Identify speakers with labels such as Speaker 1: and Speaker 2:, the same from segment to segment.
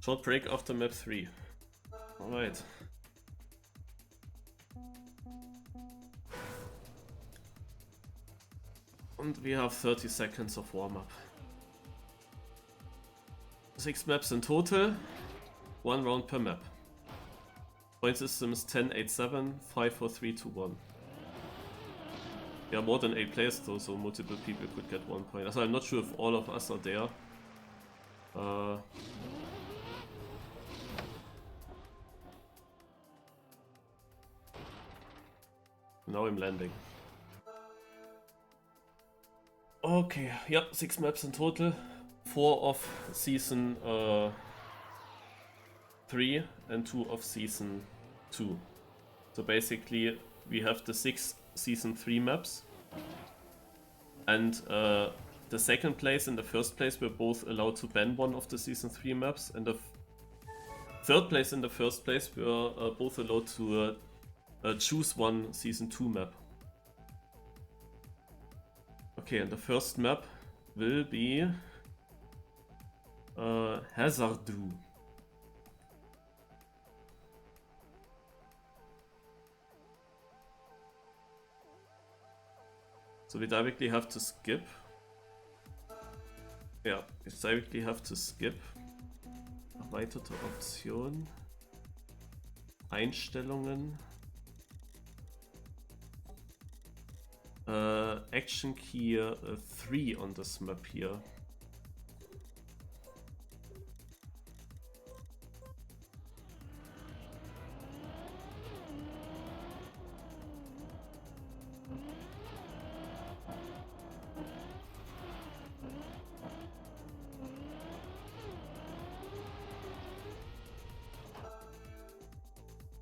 Speaker 1: Short break after map 3. Alright. And we have 30 seconds of warm-up. 6 maps in total, 1 round per map. Point system is 10, 8, 7, 5, 4, 3, 2, 1. Yeah, more than 8 players though, so multiple people could get 1 point. Also, I'm not sure if all of us are there. Now I'm landing. Okay, yep, 6 maps in total. 4 of Season 3 and 2 of Season 2. So basically, we have the 6 Season 3 maps. And the second place and the first place were both allowed to ban one of the Season 3 maps. And the third place and the first place were both allowed to choose one Season 2 map. Okay, and the first map will be Hazardu. So we directly have to skip. Ja, we directly have to skip. Erweiterte Option. Einstellungen. Action key 3 on this map here.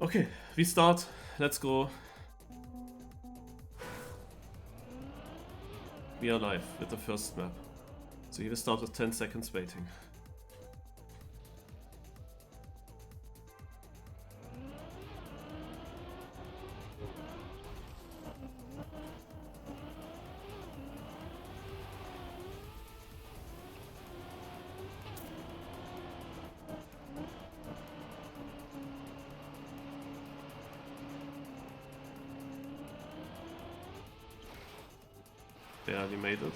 Speaker 1: Okay, we start. Let's go. We are live with the first map. So he will start with 10 seconds waiting. Yeah, we made it.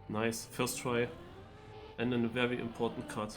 Speaker 1: Nice, first try, and then a very important cut.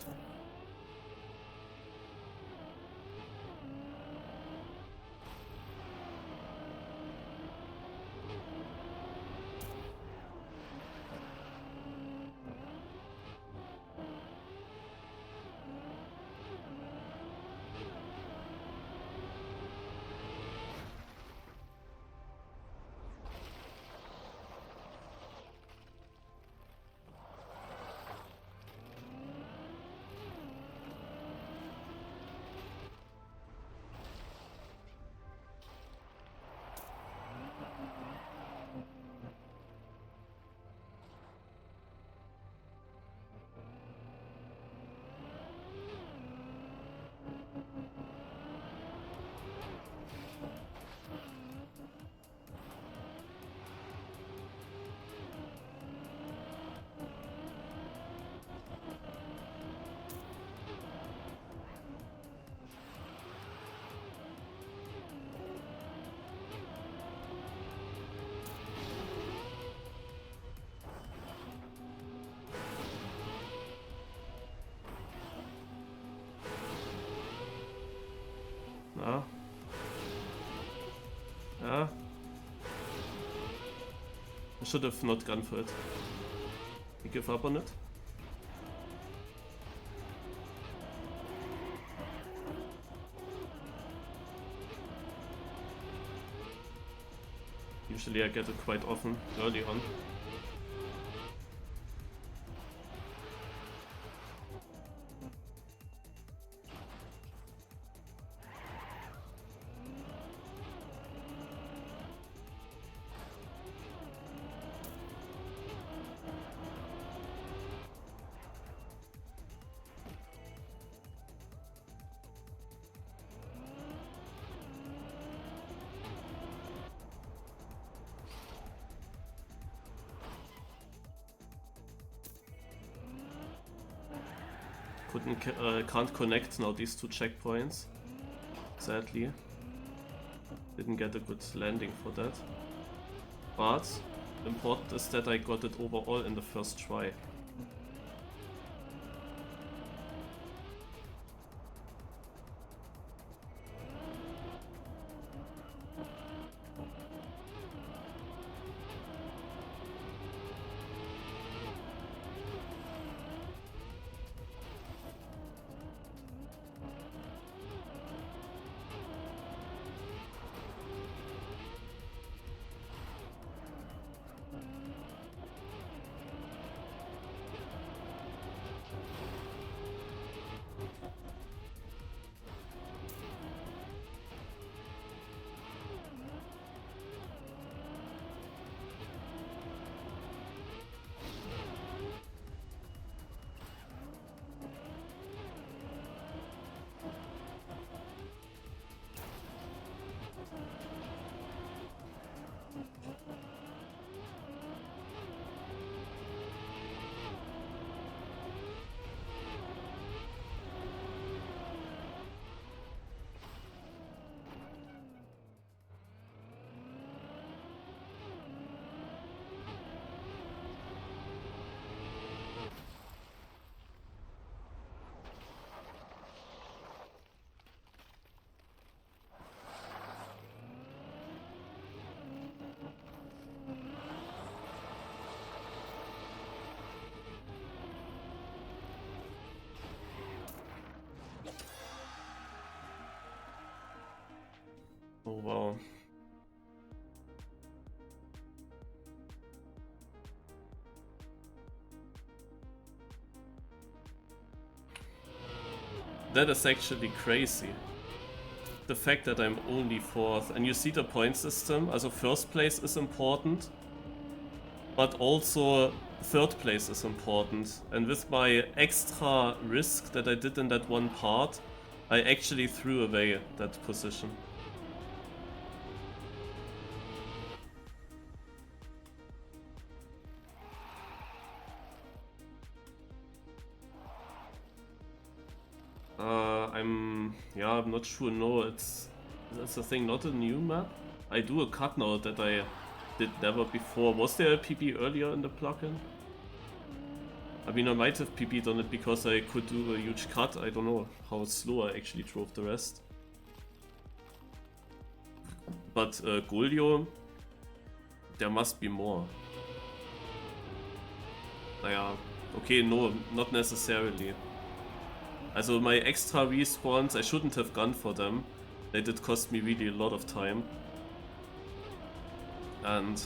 Speaker 1: Ah. Ah. I should have not gone for it. I give up on it. Usually I get it quite often early on. Can't connect now these two checkpoints. Sadly. Didn't get a good landing for that. But important is that I got it overall in the first try. Oh wow. That is actually crazy. The fact that I'm only 4th, and you see the point system, also first place is important, but also third place is important. And with my extra risk that I did in that one part, I actually threw away that position. I'm not sure. No, that's the thing. Not a new map. I do a cut now that I did never before. Was there a PB earlier in the plugin? I mean, I might have PB'd on it because I could do a huge cut. I don't know how slow I actually drove the rest. But Golio, there must be more. Naja, okay, no, not necessarily. Also my extra respawns, I shouldn't have gone for them. They did cost me really a lot of time. And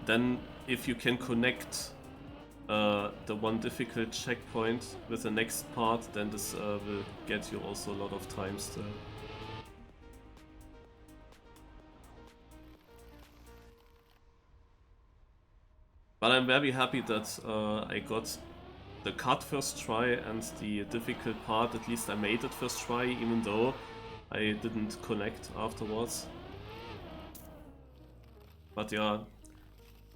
Speaker 1: then if you can connect the one difficult checkpoint with the next part, then this will get you also a lot of time still. But I'm very happy that I got the cut first try and the difficult part, at least I made it first try, even though I didn't connect afterwards. But yeah,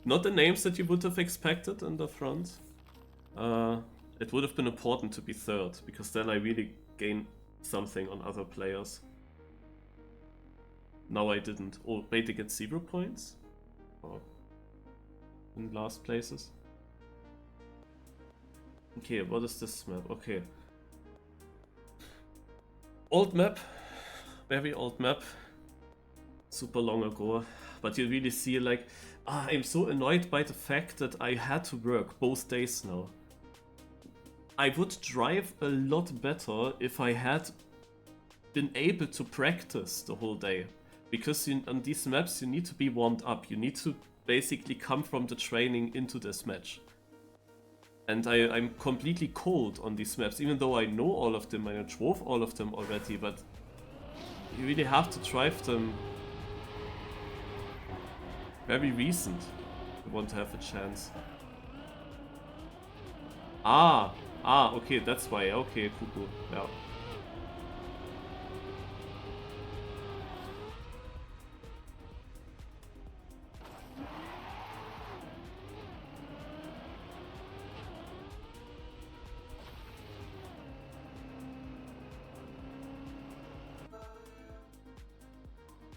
Speaker 1: not the names that you would have expected in the front. It would have been important to be third, because then I really gain something on other players. Now I didn't. Oh, wait, to get 0 points? Oh. In last places. Okay, what is this map? Okay. Old map, very old map, super long ago, but you really see like, I'm so annoyed by the fact that I had to work both days now. I would drive a lot better if I had been able to practice the whole day, because on these maps you need to be warmed up, you need to basically come from the training into this match. And I'm completely cold on these maps, even though I know all of them, I drove all of them already, but you really have to drive them very recent if you want to have a chance. Okay, that's why. Okay, cuckoo, yeah.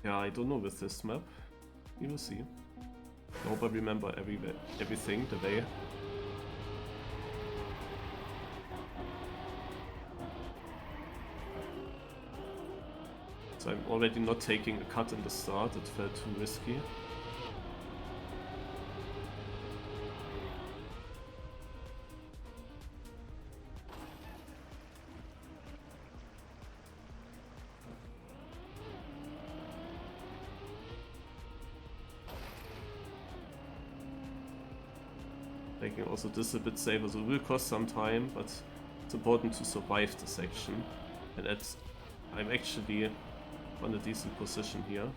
Speaker 1: Yeah, I don't know with this map. You will see. I hope I remember everything the way. So I'm already not taking a cut in the start, it felt too risky. Making also this a bit safer, so it will cost some time, but it's important to survive the section. And I'm actually on a decent position here.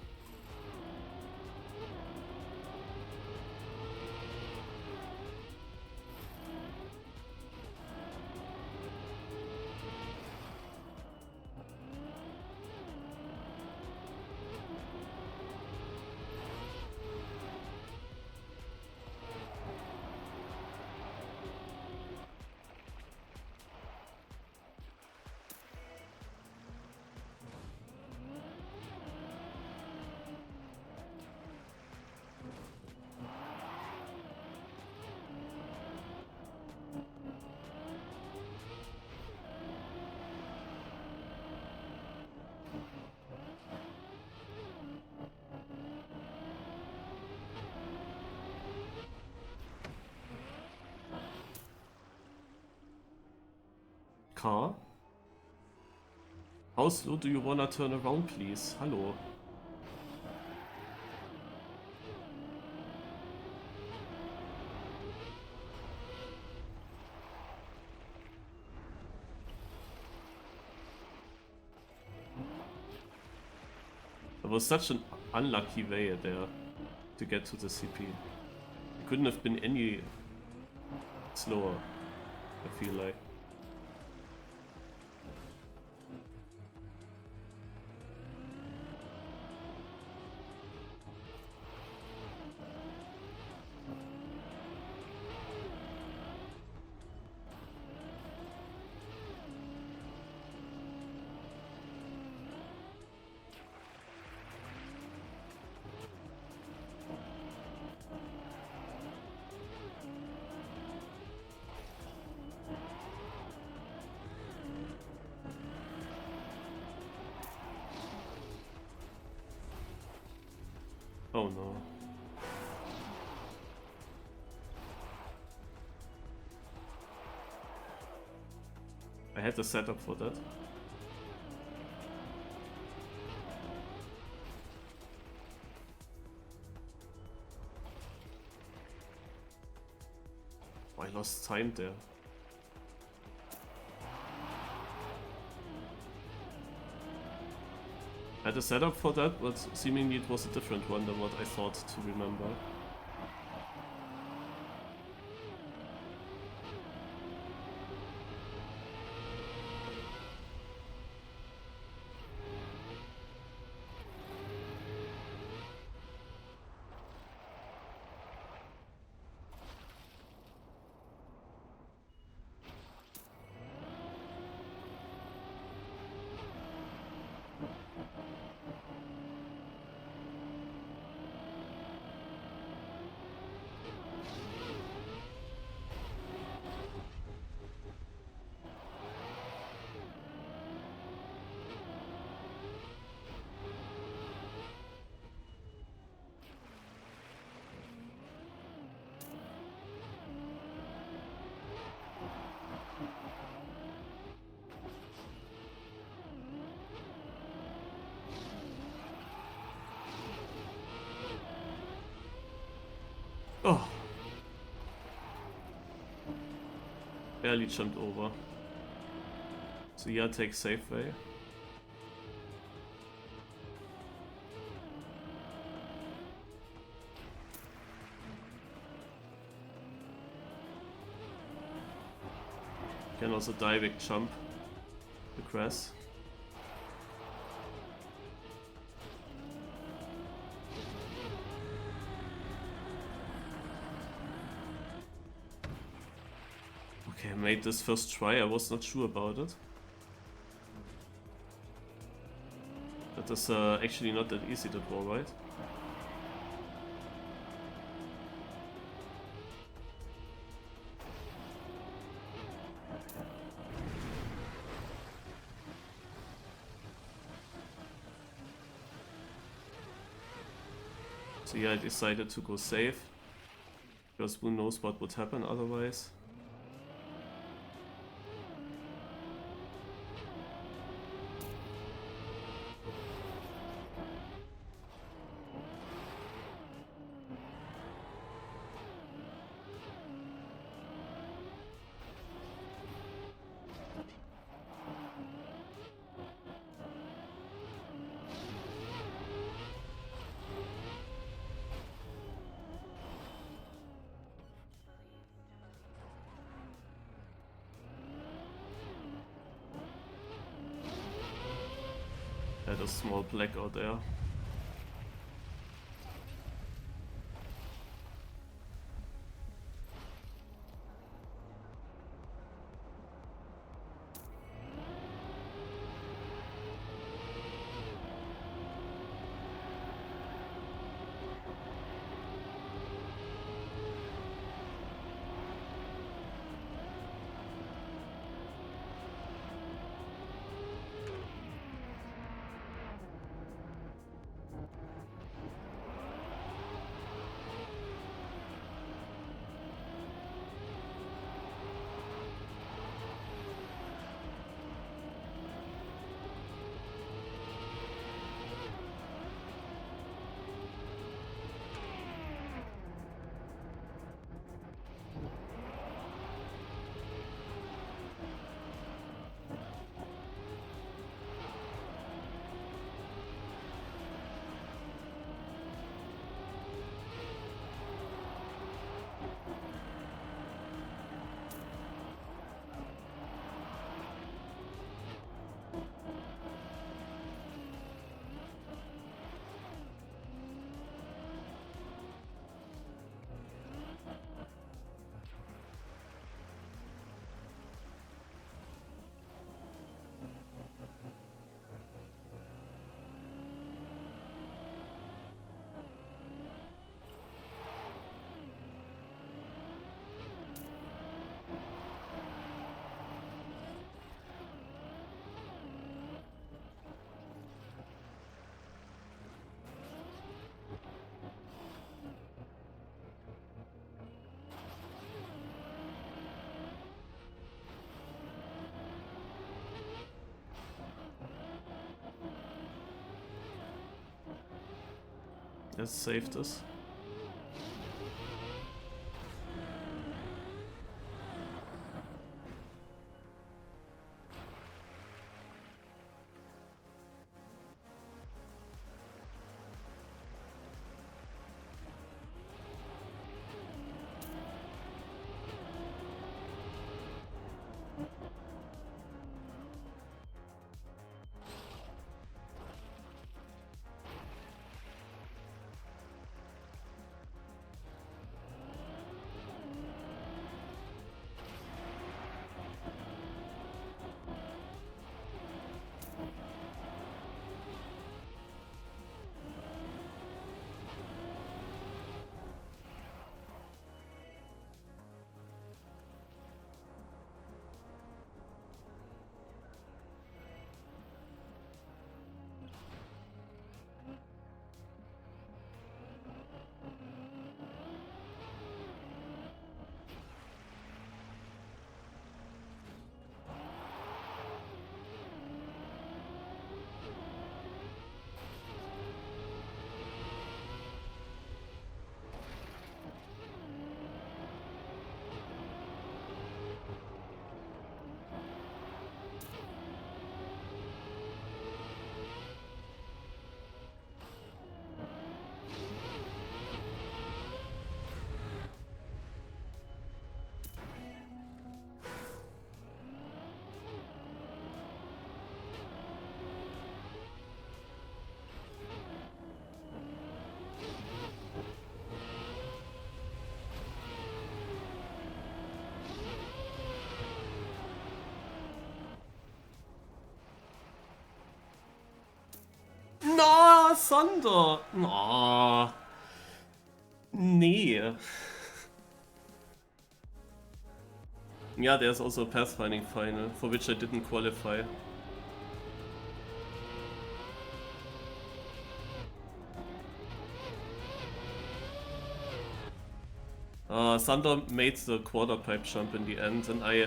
Speaker 1: Car? How slow do you wanna turn around, please? Hallo. That was such an unlucky way there to get to the CP. It couldn't have been any slower, I feel like. Oh no. I had the setup for that. I lost time there. I had a setup for that, but seemingly it was a different one than what I thought to remember. Oh. Barely jumped over. So yeah, take safe way. Can also direct jump the grass. Okay, I made this first try, I was not sure about it. That is actually not that easy to draw, right? So yeah, I decided to go safe, because who knows what would happen otherwise. Had a small blackout there. Let's save this. Ah, Sander! Oh. Nee. Yeah, there's also a pathfinding final, for which I didn't qualify. Sander made the quarter pipe jump in the end, and I...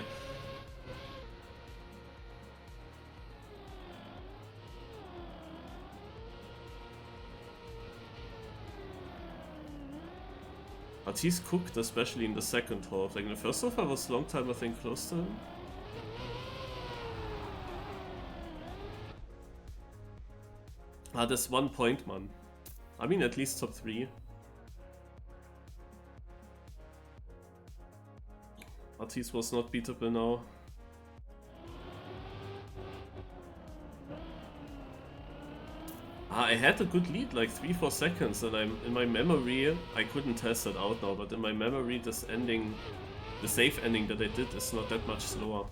Speaker 1: But he's cooked, especially in the second half. Like in the first half I was a long time, I think, close to him. Ah, there's 1 point, man. I mean, at least top 3. Artis was not beatable now. I had a good lead, like 3-4 seconds, and in my memory, I couldn't test it out now, but in my memory this ending, the safe ending that I did is not that much slower.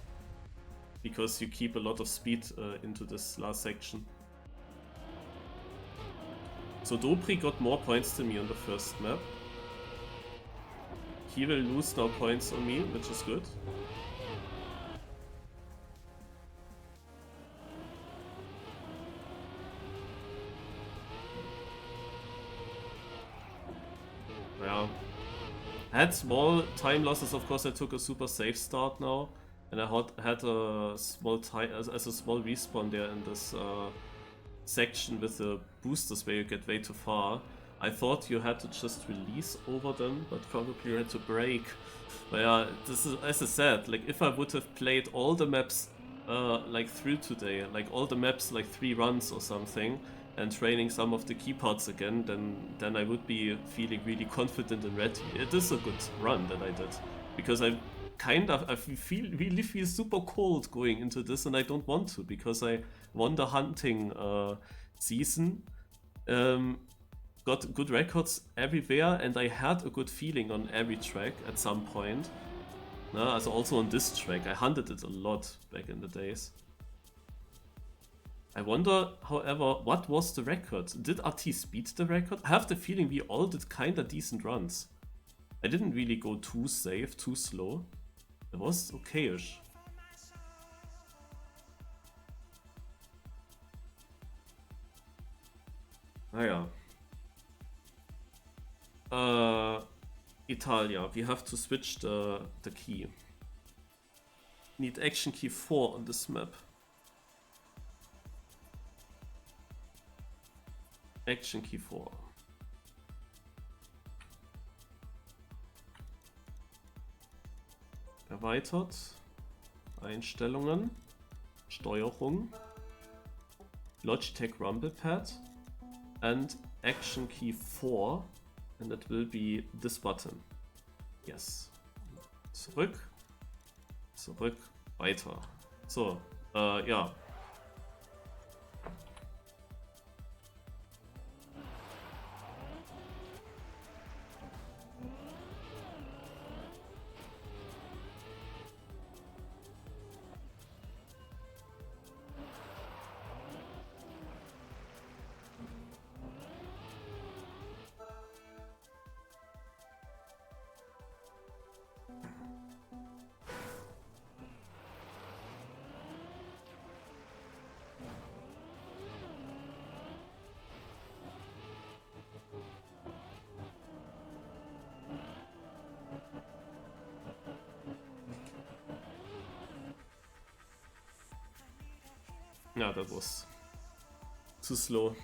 Speaker 1: Because you keep a lot of speed into this last section. So Dobry got more points than me on the first map. He will lose now points on me, which is good. Yeah. I had small time losses, of course. I took a super safe start now. And I had a small time as a small respawn there in this section with the boosters where you get way too far. I thought you had to just release over them, but probably you had to brake. But yeah, this is, as I said, like if I would have played all the maps like through today, like all the maps like 3 runs or something, and training some of the key parts again, then I would be feeling really confident and ready. It is a good run that I did, because I really feel super cold going into this, and I don't want to, because I won the hunting season, got good records everywhere, and I had a good feeling on every track at some point. Also on this track, I hunted it a lot back in the days. I wonder, however, what was the record? Did RT beat the record? I have the feeling we all did kinda decent runs. I didn't really go too safe, too slow. It was okay-ish. Naja. Italia, we have to switch the key. Need action key 4 on this map. Action key 4. Erweitert. Einstellungen. Steuerung. Logitech Rumble Pad. And action key 4. And it will be this button. Yes. Zurück. Zurück. Weiter. So, ja. Yeah, that was too slow.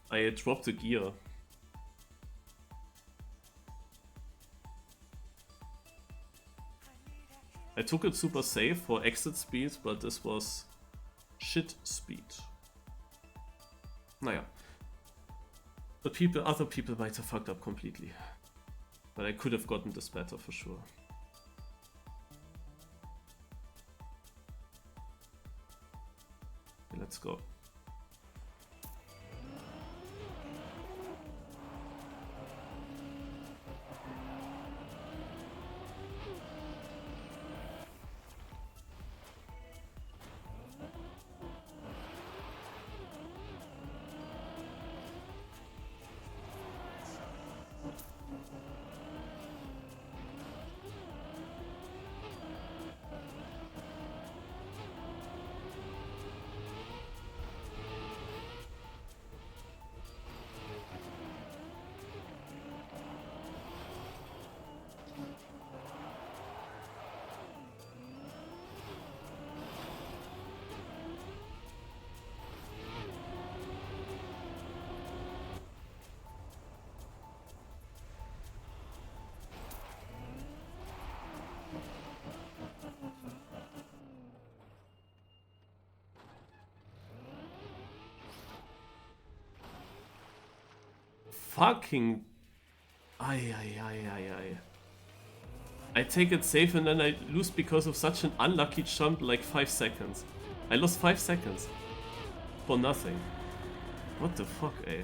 Speaker 1: I dropped the gear. I took it super safe for exit speed, but this was shit speed. Naja. But other people might have fucked up completely. But I could have gotten this better for sure. Let's go. fucking... Ay, ay, ay, ay, ay. I take it safe and then I lose because of such an unlucky jump, like 5 seconds. I lost 5 seconds. For nothing. What the fuck, eh?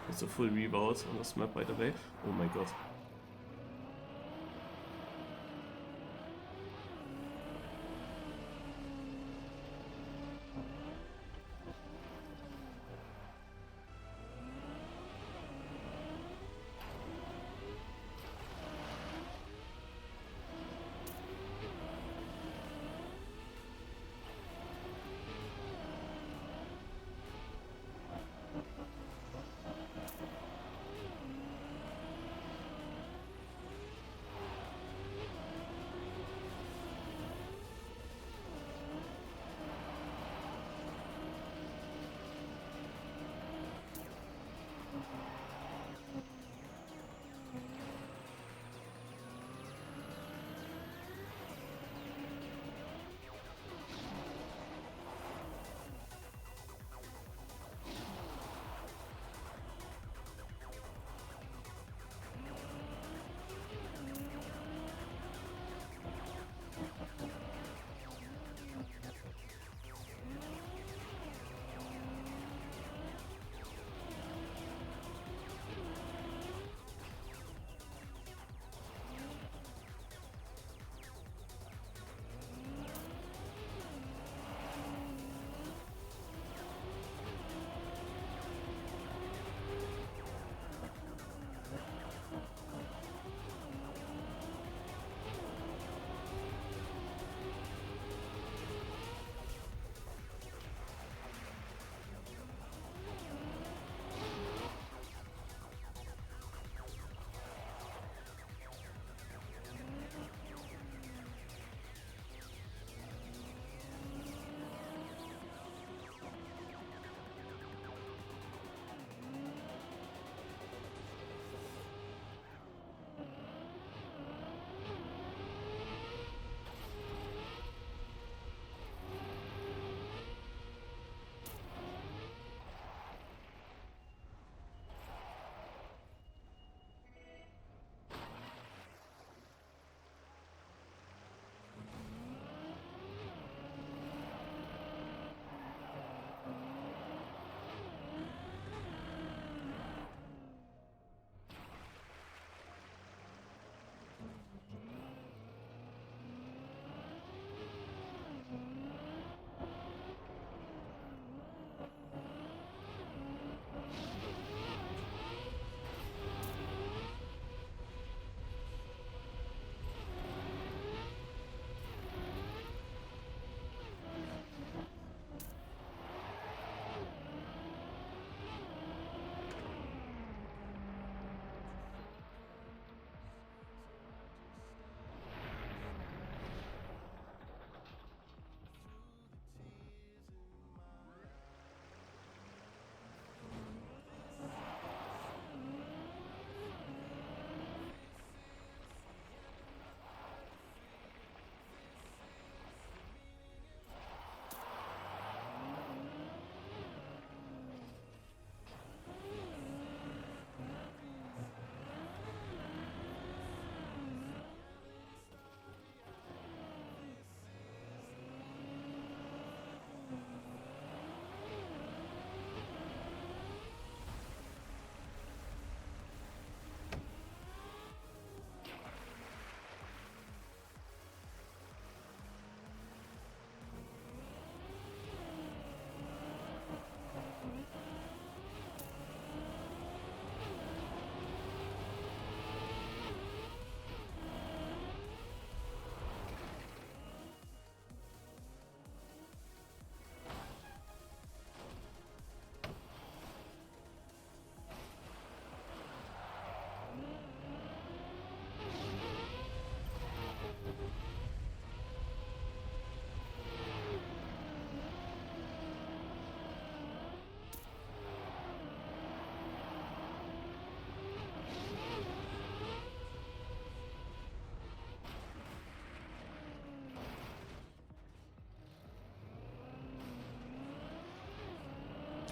Speaker 1: It's a full rebound on this map, by the way. Oh my god.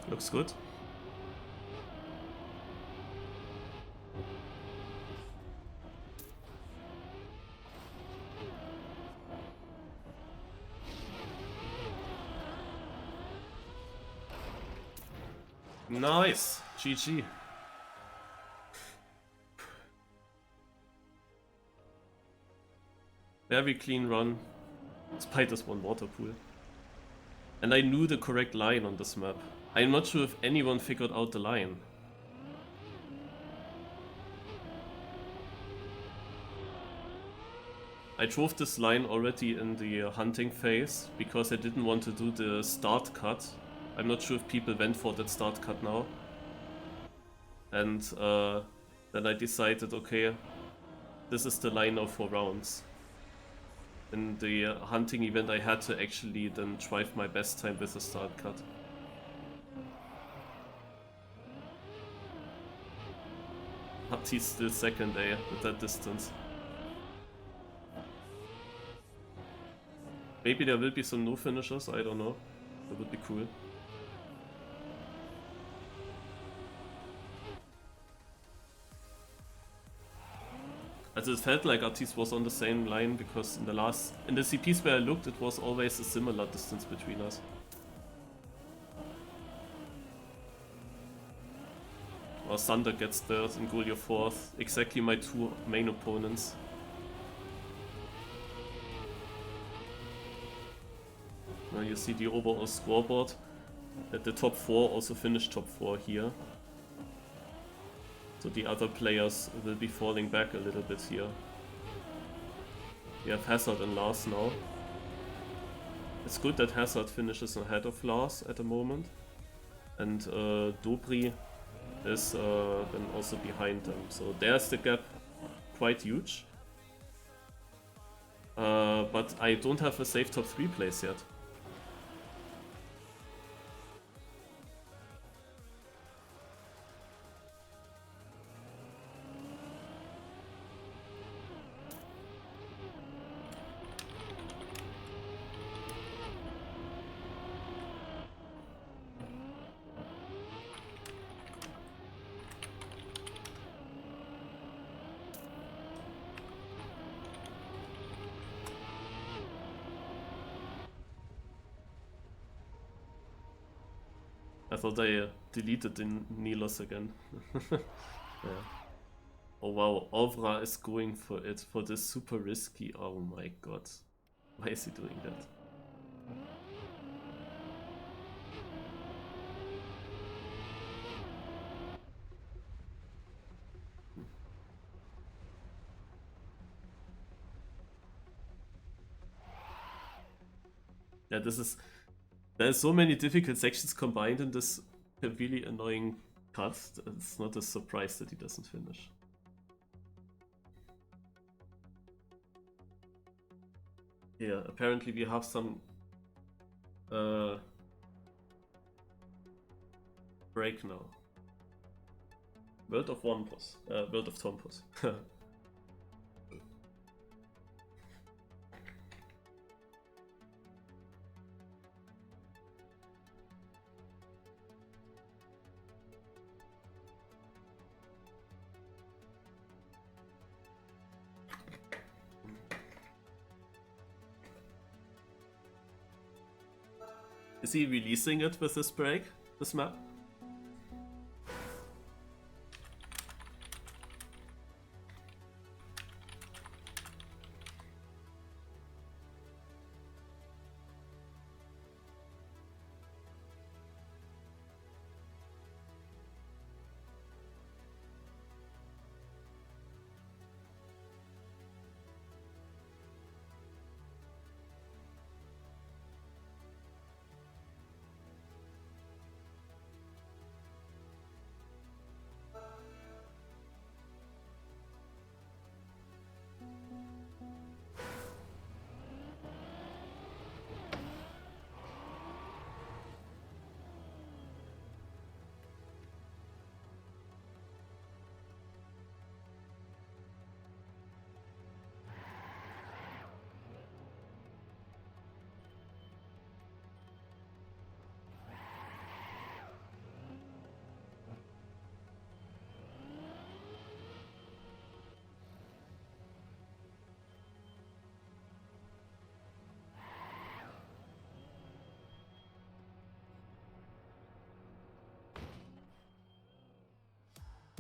Speaker 1: Looks good. Nice! GG. Very clean run, despite this one water pool. And I knew the correct line on this map. I'm not sure if anyone figured out the line. I drove this line already in the hunting phase, because I didn't want to do the start cut. I'm not sure if people went for that start cut now. And then I decided, okay, this is the line now for rounds. In the hunting event I had to actually then drive my best time with the start cut. But he's still second, with that distance. Maybe there will be some no finishers, I don't know. That would be cool. Also it felt like Artis was on the same line, because in the CPs where I looked, it was always a similar distance between us. Or Thunder gets third and Gulio fourth, exactly my two main opponents. Now you see the overall scoreboard, that the top 4 also finished top 4 here. So the other players will be falling back a little bit here. We have Hazard and Lars now. It's good that Hazard finishes ahead of Lars at the moment. And Dobry is then also behind them. So there's the gap, quite huge. But I don't have a safe top 3 place yet. I thought I deleted the Nilos again. Yeah. Oh wow, Ovra is going for it, for this super risky. Oh my god. Why is he doing that? Yeah, there's so many difficult sections combined in this really annoying cut. It's not a surprise that he doesn't finish. Yeah, apparently we have some break now. World of Tompos. World of Tompos. Is he releasing it with this break, this map?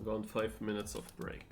Speaker 1: around 5 minutes of break.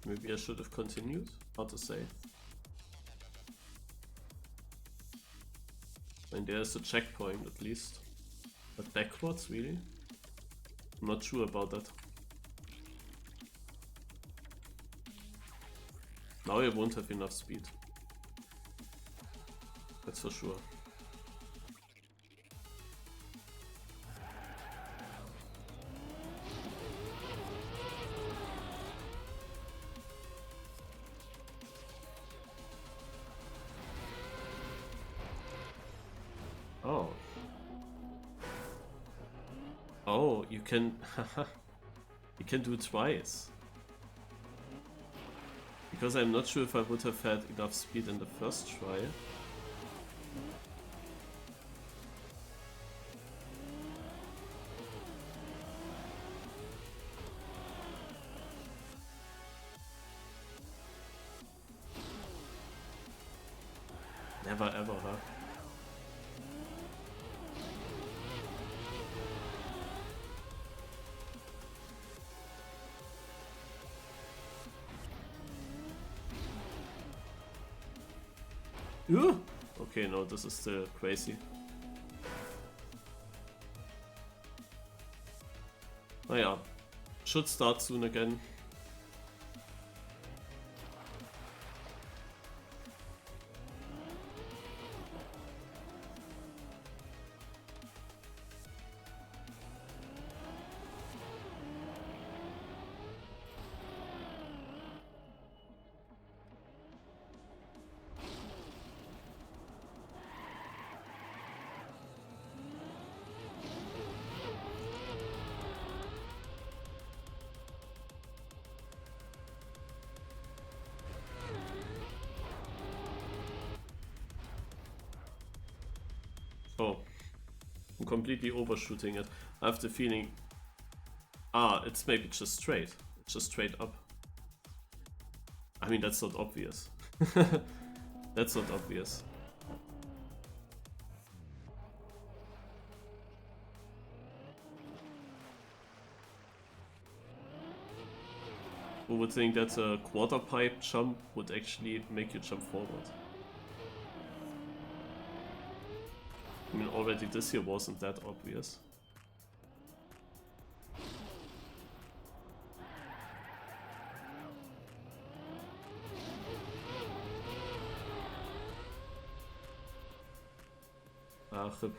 Speaker 1: Maybe I should have continued. Hard to say. And there's a checkpoint at least. But backwards, really? I'm not sure about that. Now I won't have enough speed. That's for sure. Oh. Oh, you can you can do it twice. Because I'm not sure if I would have had enough speed in the first try. Never ever, huh? Okay, no, this is still crazy. Naja, should start soon again. Oh, I'm completely overshooting it. I have the feeling... Ah, it's maybe just straight. It's just straight up. I mean, that's not obvious. That's not obvious. Who would think that a quarter pipe jump would actually make you jump forward? I mean, already this here wasn't that obvious. Ah, rip.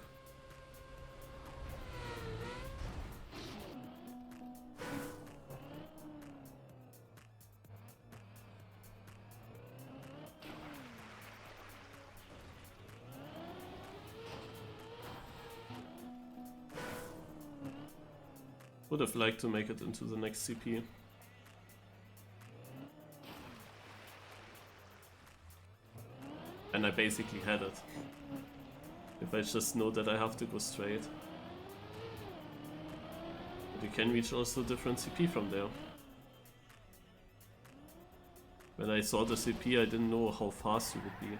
Speaker 1: Would have liked to make it into the next CP. And I basically had it. If I just know that I have to go straight. But you can reach also different CP from there. When I saw the CP, I didn't know how fast you would be.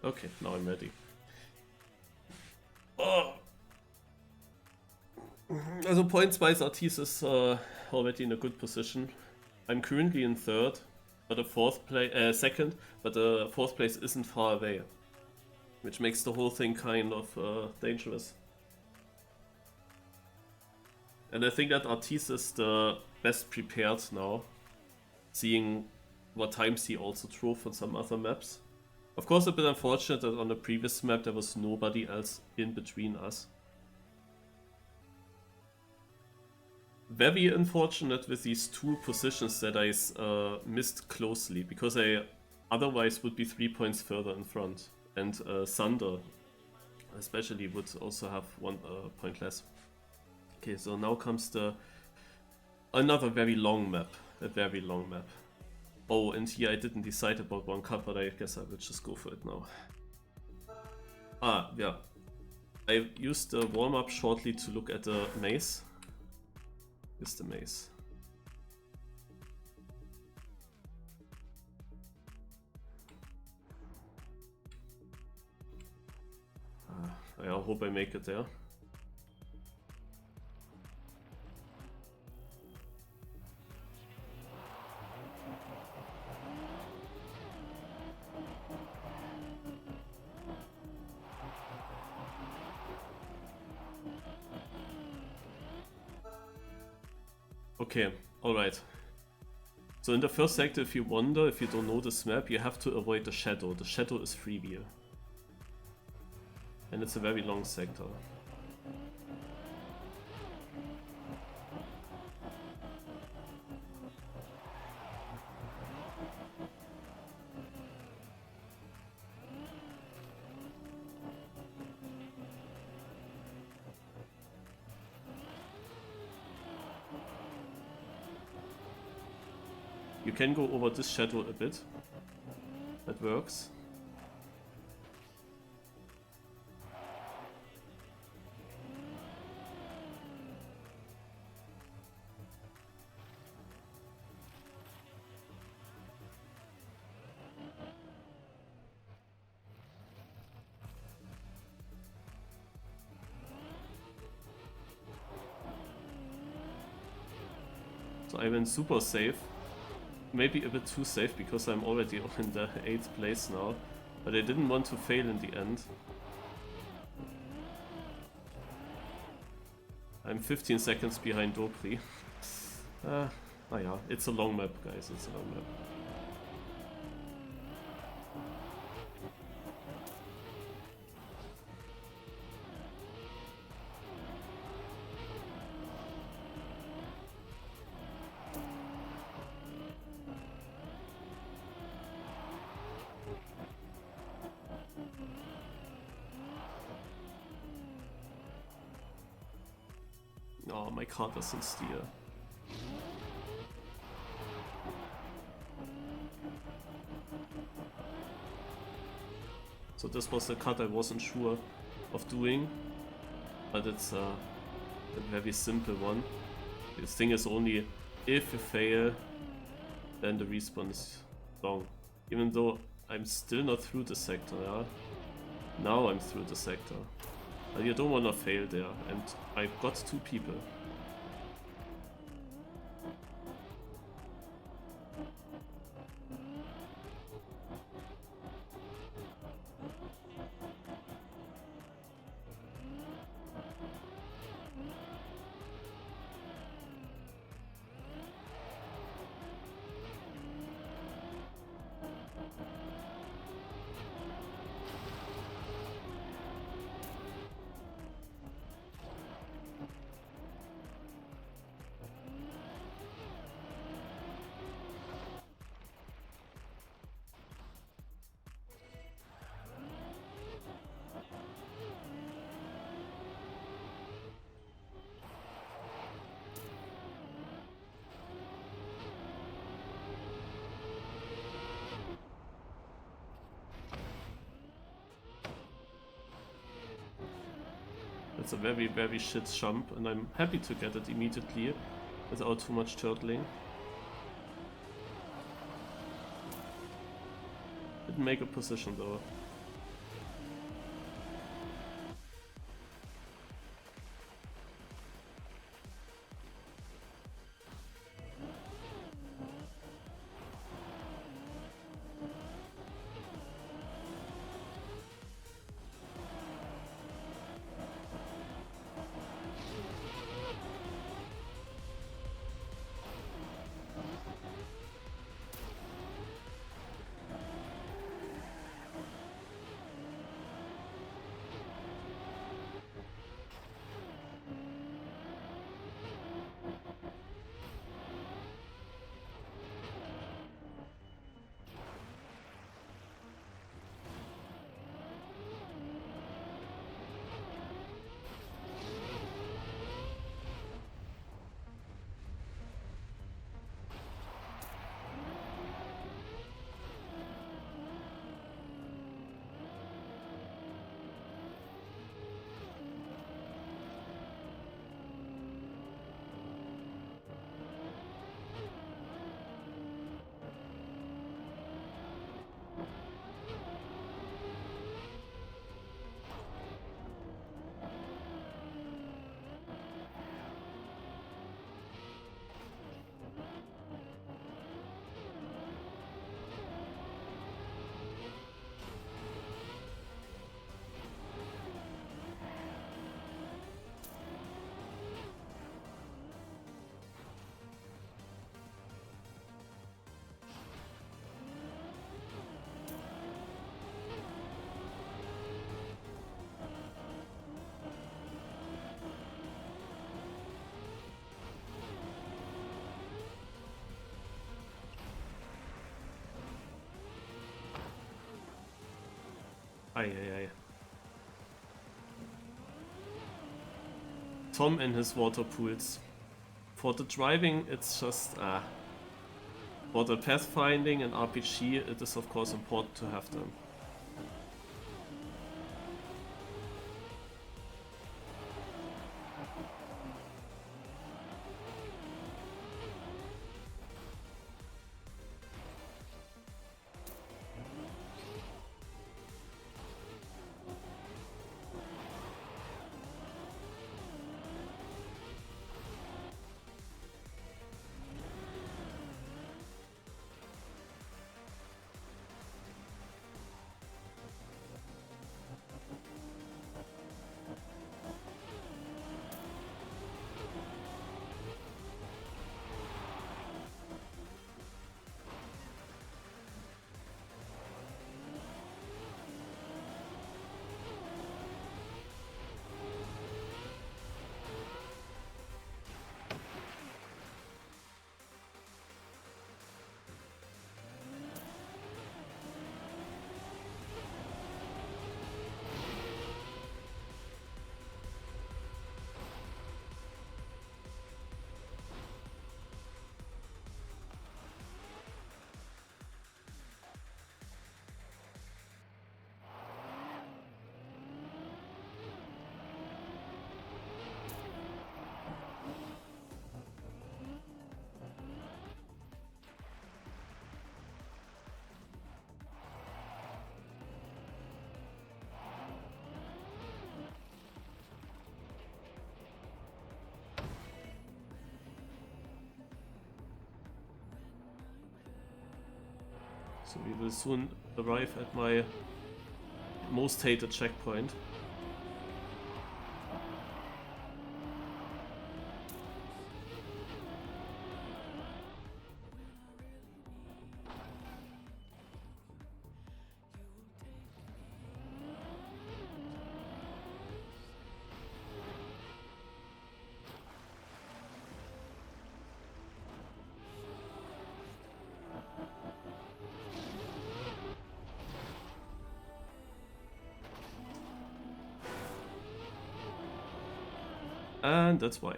Speaker 1: Okay, now I'm ready. Oh. Also points-wise, Artis is already in a good position. I'm currently in third, but a second, but the fourth place isn't far away, which makes the whole thing kind of dangerous. And I think that Artis is the best prepared now, seeing what times he also drove on some other maps. Of course, a bit unfortunate that on the previous map there was nobody else in between us. Very unfortunate with these two positions that I missed closely, because I otherwise would be 3 points further in front. And Thunder especially would also have 1 point less. Okay, so now comes another very long map. A very long map. Oh, and here I didn't decide about 1 cup, but I guess I will just go for it now. Ah, yeah. I used the warm-up shortly to look at the maze. Here's the maze. I hope I make it there. Okay, alright. So in the first sector, if you wander, if you don't know this map, you have to avoid the shadow. The shadow is freewheel. And it's a very long sector. You can go over this shadow a bit. That works. So I went super safe. Maybe a bit too safe because I'm already in the 8th place now, but I didn't want to fail in the end. I'm 15 seconds behind Dopri. Oh yeah, it's a long map, guys, it's a long map. Oh, my car doesn't steer. So this was a cut I wasn't sure of doing, but it's a very simple one. The thing is only if you fail, then the respawn is long. Even though I'm still not through the sector, yeah? Now I'm through the sector. But you don't wanna fail there, and I've got 2 people. It's a very, very shit jump, and I'm happy to get it immediately without too much turtling. Didn't make a position though. Ay. Tom in his water pools. For the driving, it's just for the pathfinding and RPG, it is of course important to have them. So we will soon arrive at my most hated checkpoint. And that's why.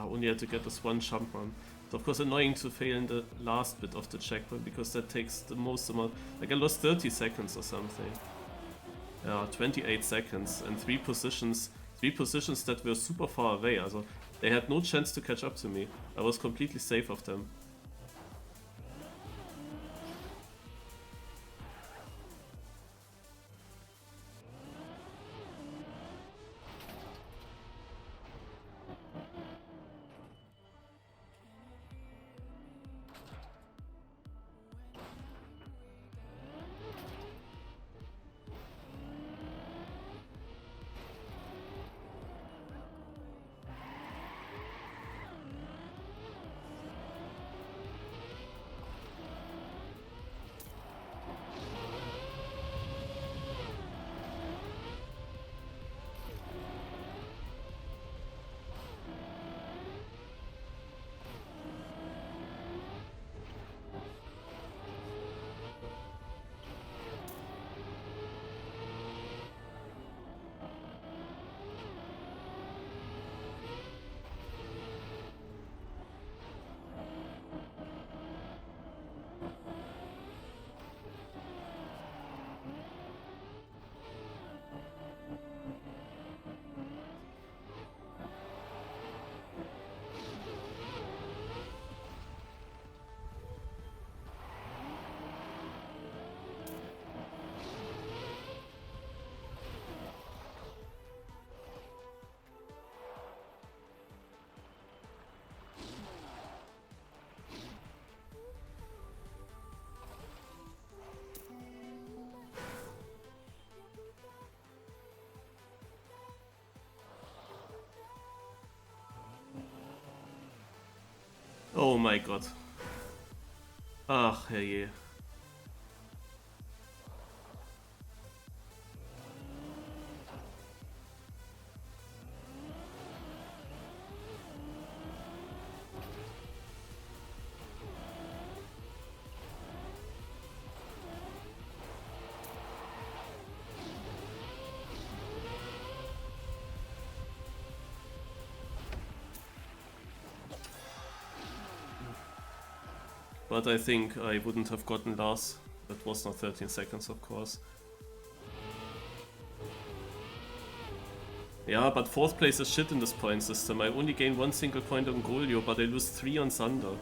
Speaker 1: Only had to get this one jump run. It's of course annoying to fail in the last bit of the checkpoint because that takes the most amount. Like I lost 30 seconds or something. Yeah, 28 seconds and three positions that were super far away. Also, they had no chance to catch up to me. I was completely safe of them. Oh my god. Ach, herrje. But I think I wouldn't have gotten last. That was not 13 seconds, of course. Yeah, but 4th place is shit in this point system. I only gain 1 single point on Golio, but I lose 3 on Thunder.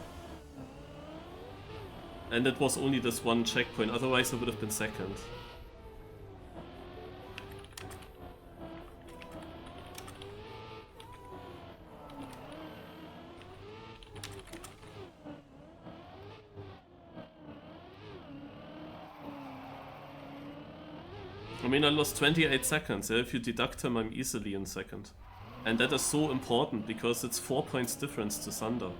Speaker 1: And it was only this one checkpoint, otherwise I would have been 2nd. I mean, I lost 28 seconds. If you deduct him, I'm easily in 2nd. And that is so important, because it's 4 points difference to Thunder.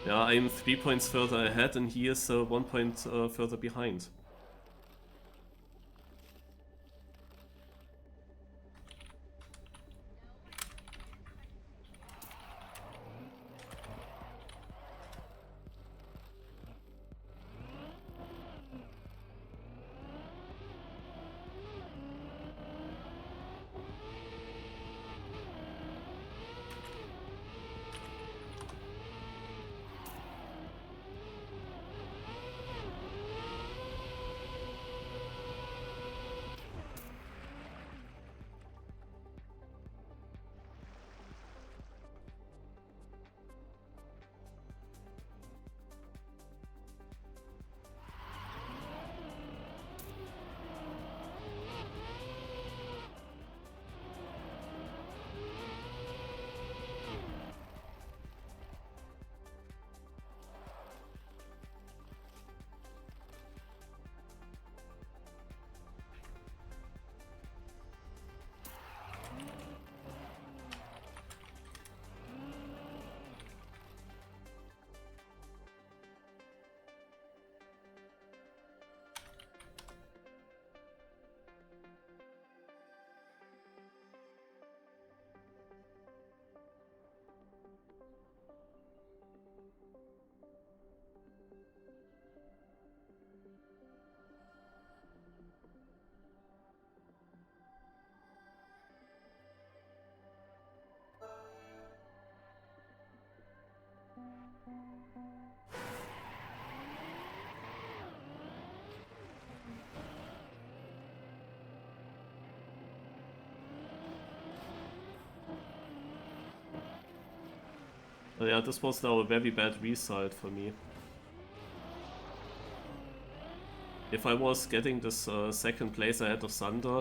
Speaker 1: Yeah, I'm 3 points further ahead, and he is 1 point further behind. But yeah, this was now a very bad result for me. If I was getting this second place ahead of Thunder,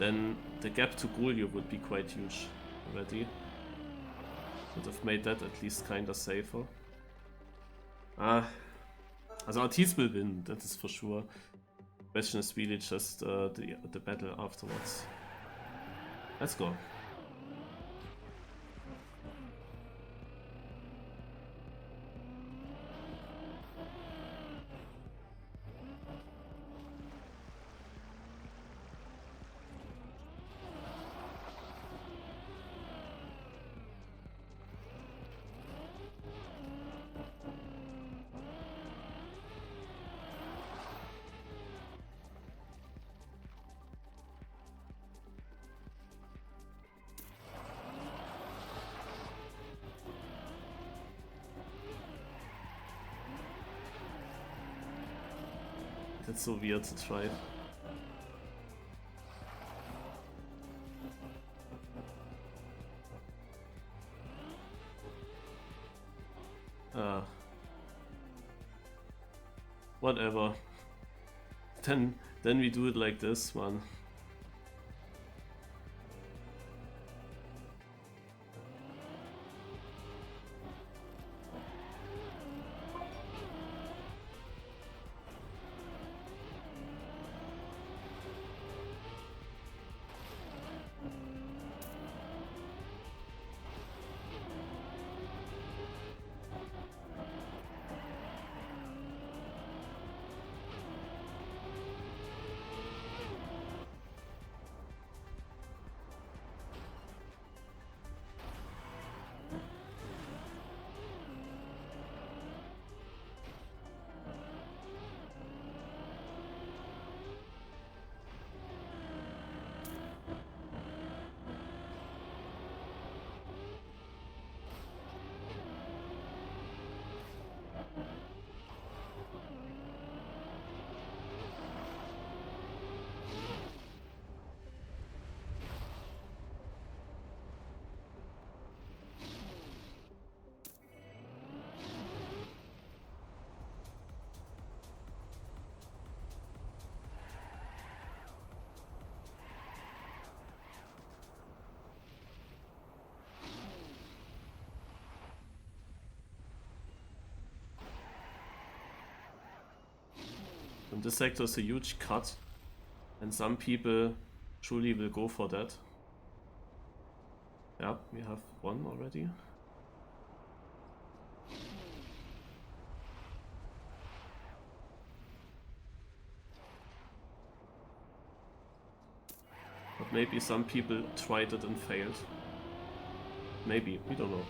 Speaker 1: then the gap to Gulio would be quite huge already. Would have made that at least kinda safer. Also Artis will win, that is for sure. Question is really just the battle afterwards. Let's go. It's so weird to try. Whatever. Then we do it like this one. And this sector is a huge cut, and some people truly will go for that. Yeah, we have one already. But maybe some people tried it and failed. Maybe, we don't know.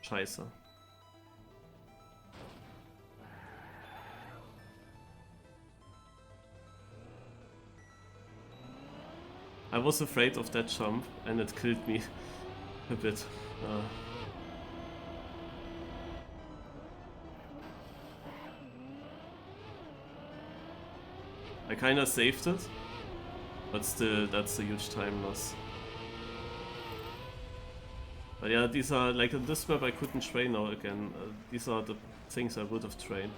Speaker 1: Scheiße. I was afraid of that jump and it killed me a bit. I kinda saved it, but still that's a huge time loss. But yeah, these are, like in this map I couldn't train now again. These are the things I would have trained.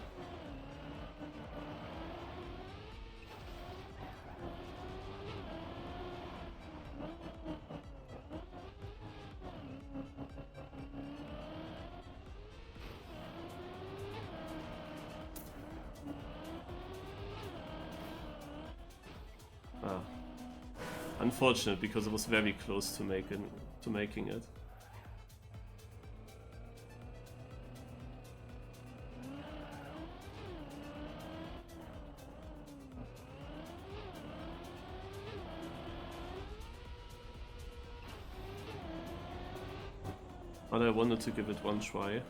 Speaker 1: Unfortunate, because it was very close to making it. But I wanted to give it one try.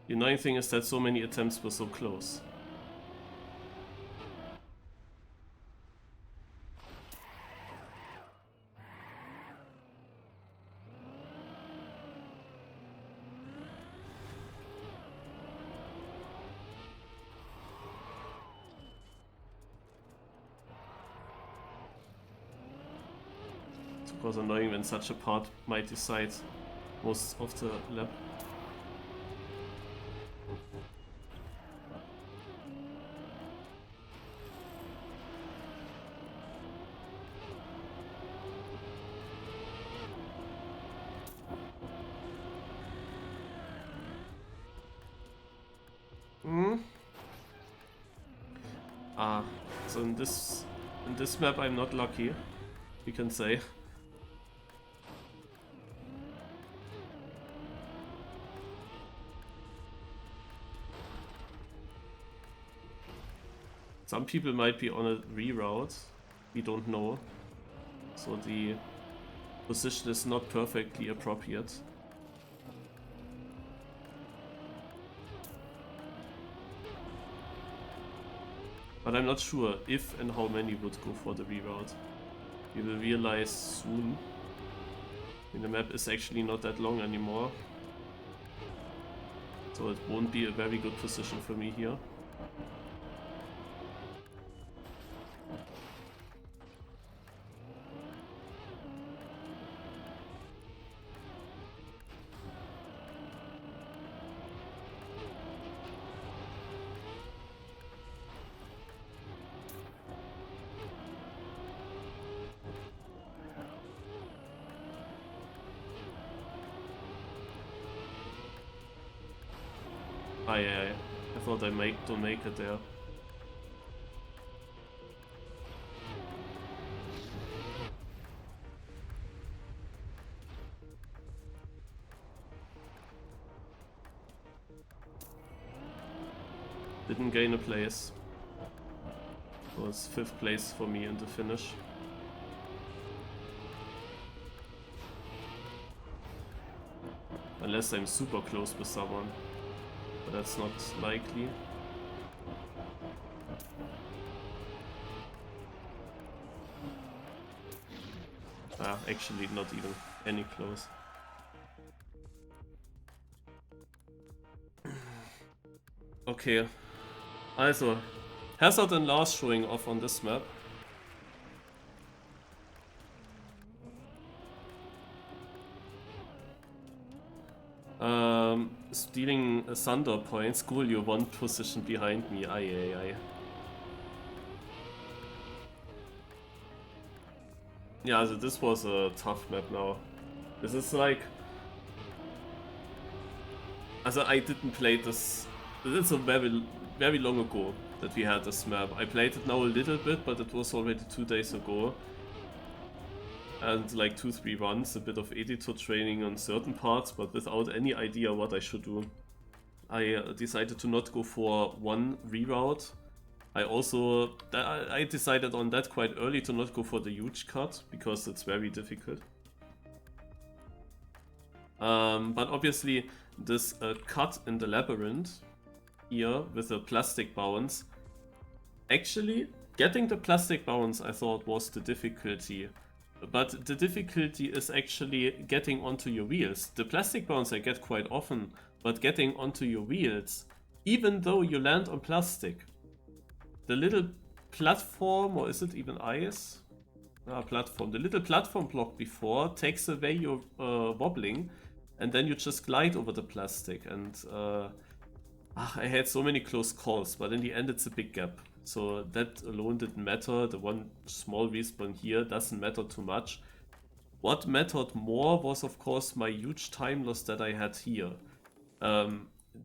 Speaker 1: The annoying thing is that so many attempts were so close. It's of course annoying when such a part might decide most of the lap. So in this map I'm not lucky, you can say. Some people might be on a reroute, we don't know. So the position is not perfectly appropriate. But I'm not sure if and how many would go for the reroute. We will realize soon. I mean, the map is actually not that long anymore. So it won't be a very good position for me here. I thought I don't make it there. Didn't gain a place. It was 5th place for me in the finish. Unless I'm super close with someone. But that's not likely. Actually not even any close. Okay. Also, Hazard and Lars showing off on this map. Stealing Thunder points. Cool, you're 1 position behind me. Aye. Yeah, also this was a tough map now. This is like... Also I didn't play this... It's a very long ago that we had this map. I played it now a little bit, but it was already 2 days ago. And like 2-3 runs, a bit of editor training on certain parts, but without any idea what I should do. I decided to not go for one reroute. I decided on that quite early to not go for the huge cut, because it's very difficult. But obviously this cut in the labyrinth here with the plastic bounce, actually getting the plastic bounce I thought was the difficulty. But the difficulty is actually getting onto your wheels. The plastic bounce I get quite often, but getting onto your wheels, even though you land on plastic. The little platform, or is it even ice? Platform. The little platform block before takes away your wobbling, and then you just glide over the plastic. And I had so many close calls, but in the end it's a big gap. So that alone didn't matter. The one small respawn here doesn't matter too much. What mattered more was of course my huge time loss that I had here.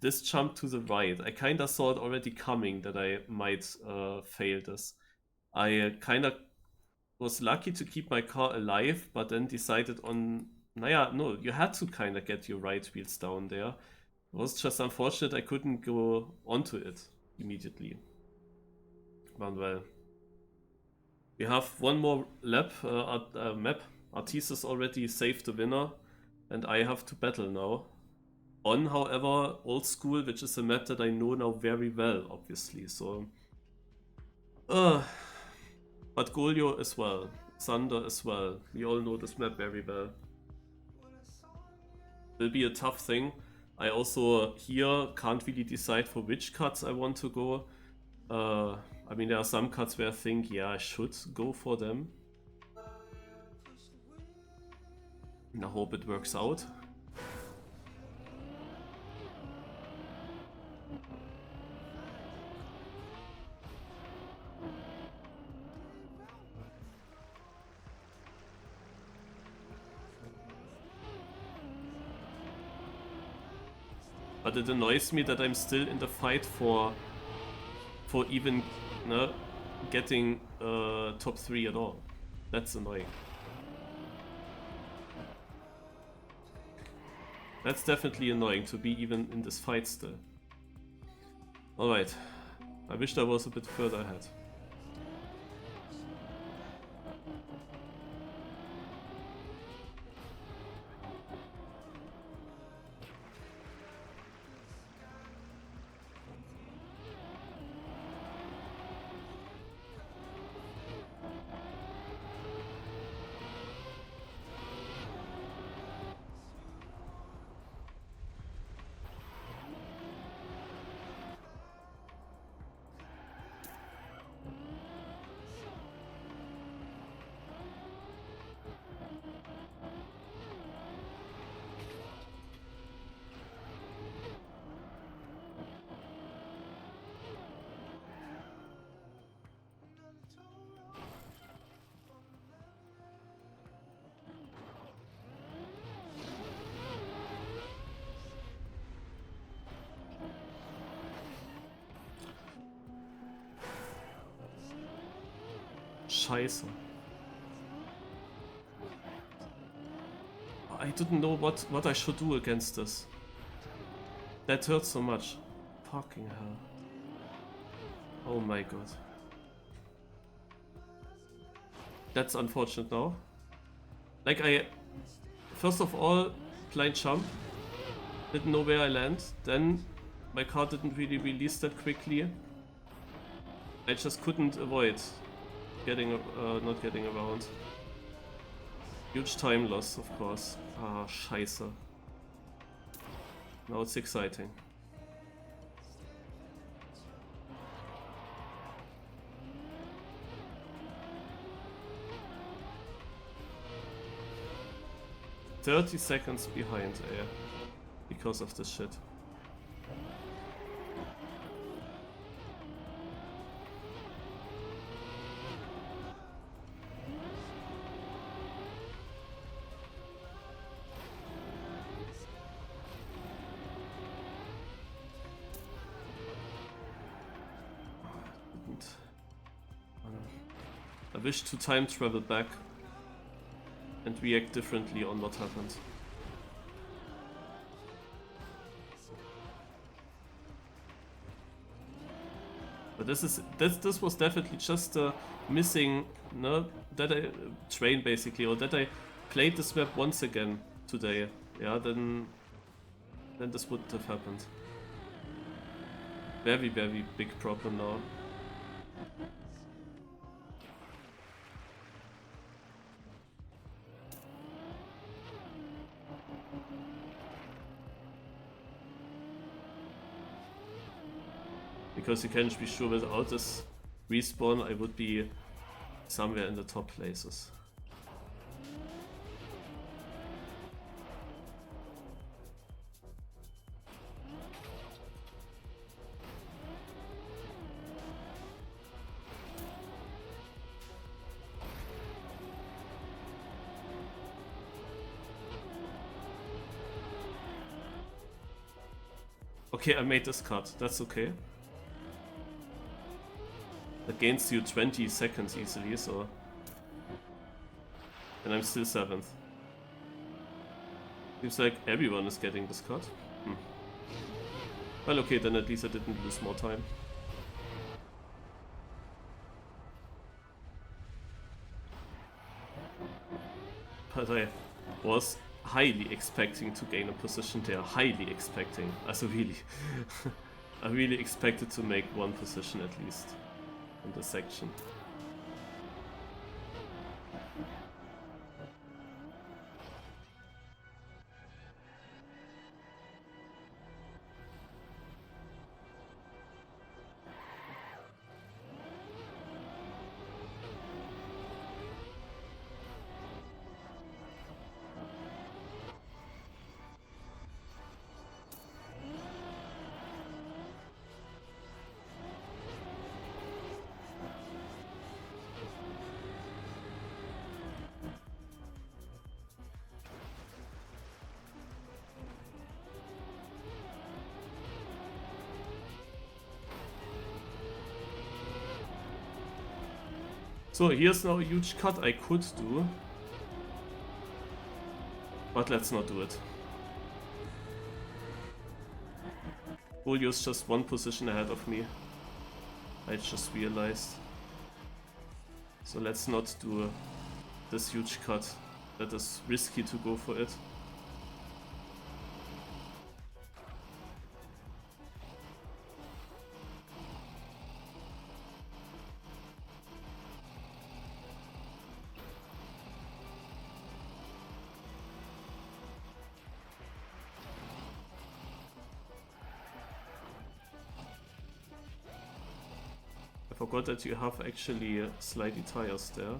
Speaker 1: This jump to the right, I kinda saw it already coming that I might fail this. I kinda was lucky to keep my car alive, but then decided on, no, you had to kinda get your right wheels down there. It was just unfortunate I couldn't go onto it immediately. But well, we have one more lap, map. Artis already saved the winner, and I have to battle now. On, however, Old School, which is a map that I know now very well, obviously, so... but Golio as well, Thunder as well, we all know this map very well. Will be a tough thing. I also here can't really decide for which cuts I want to go. I mean, there are some cuts where I think, yeah, I should go for them. And I hope it works out. But it annoys me that I'm still in the fight for even getting top 3 at all. That's annoying. That's definitely annoying to be even in this fight still. Alright. I wished I was a bit further ahead. Scheiße. I didn't know what I should do against this. That hurts so much. Fucking hell. Oh my god. That's unfortunate now. Like first of all, blind jump. Didn't know where I land. Then my car didn't really release that quickly. I just couldn't avoid not getting around. Huge time loss, of course. Ah, scheiße. Now it's exciting. "30 seconds behind, because of this shit." I wish to time travel back and react differently on what happened. But this was definitely just a missing, that I trained basically, or that I played this map once again today. Yeah, then this wouldn't have happened. Very, very big problem now. Because you can be sure without this respawn I would be somewhere in the top places. Okay, I made this cut, that's okay. That gains you 20 seconds easily, so... And I'm still 7th. Seems like everyone is getting this cut. Well, okay, then at least I didn't lose more time. But I was highly expecting to gain a position there. Highly expecting. Also really. I really expected to make one position at least in this section. So here's now a huge cut I could do. But let's not do it. Julio's just one position ahead of me. I just realized. So let's not do this huge cut. That is risky to go for it. I forgot that you have actually slidey tires there.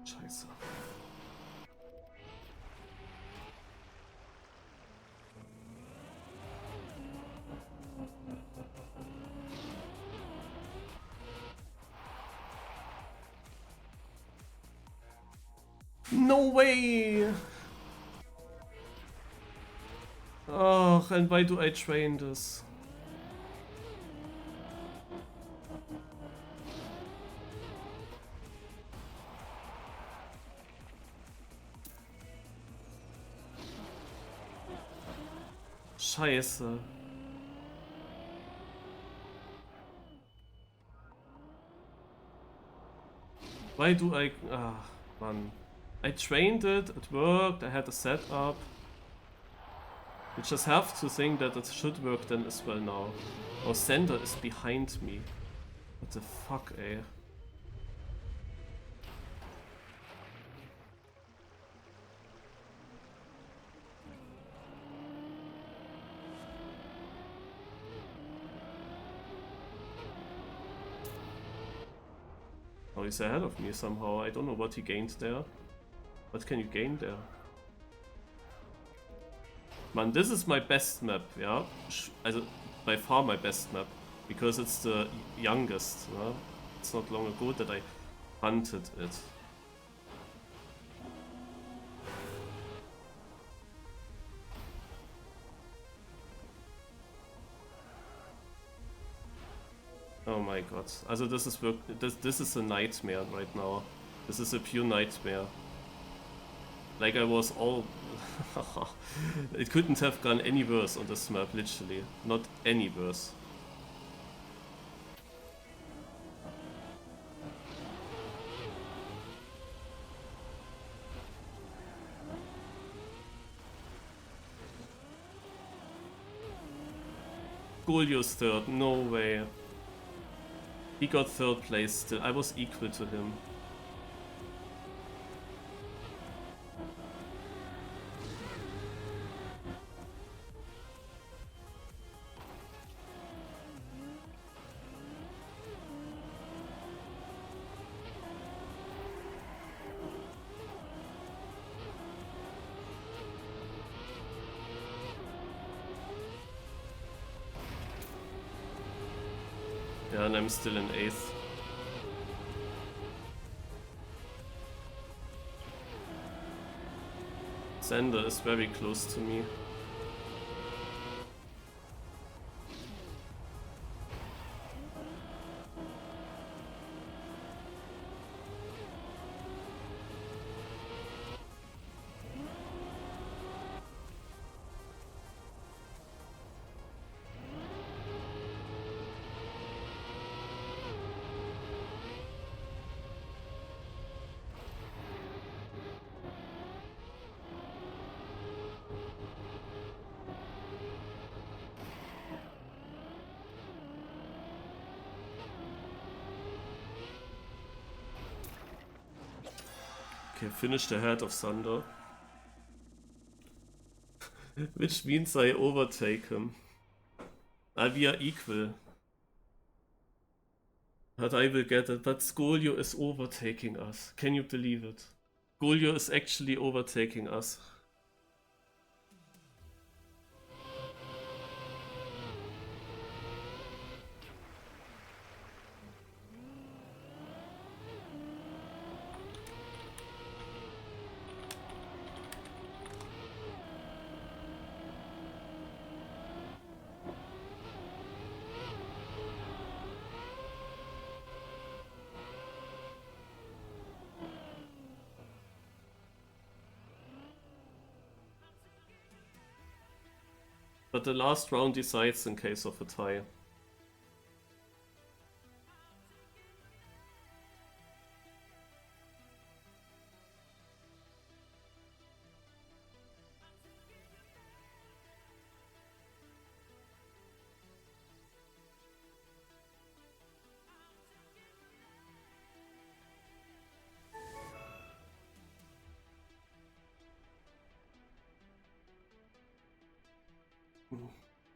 Speaker 1: Scheiße. No way! Oh, and why do I train this? Scheiße. Why do I... Ah, man. I trained it, it worked, I had a setup. You just have to think that it should work then as well now. Oh, Sender is behind me. What the fuck, eh? Oh, he's ahead of me somehow. I don't know what he gained there. What can you gain there? Man, this is my best map, yeah? Also, by far my best map. Because it's the youngest, yeah? It's not long ago that I hunted it. Oh my god. Also this is a nightmare right now. This is a pure nightmare. Like I was all... It couldn't have gone any worse on this map, literally. Not any worse. Golio's third. No way. He got third place still. I was equal to him. Yeah, and I'm still in 8th. Xander is very close to me. Okay, finished ahead of Sander. Which means I overtake him. We are equal. But I will get it. But Skolio is overtaking us. Can you believe it? Skolio is actually overtaking us. But the last round decides in case of a tie.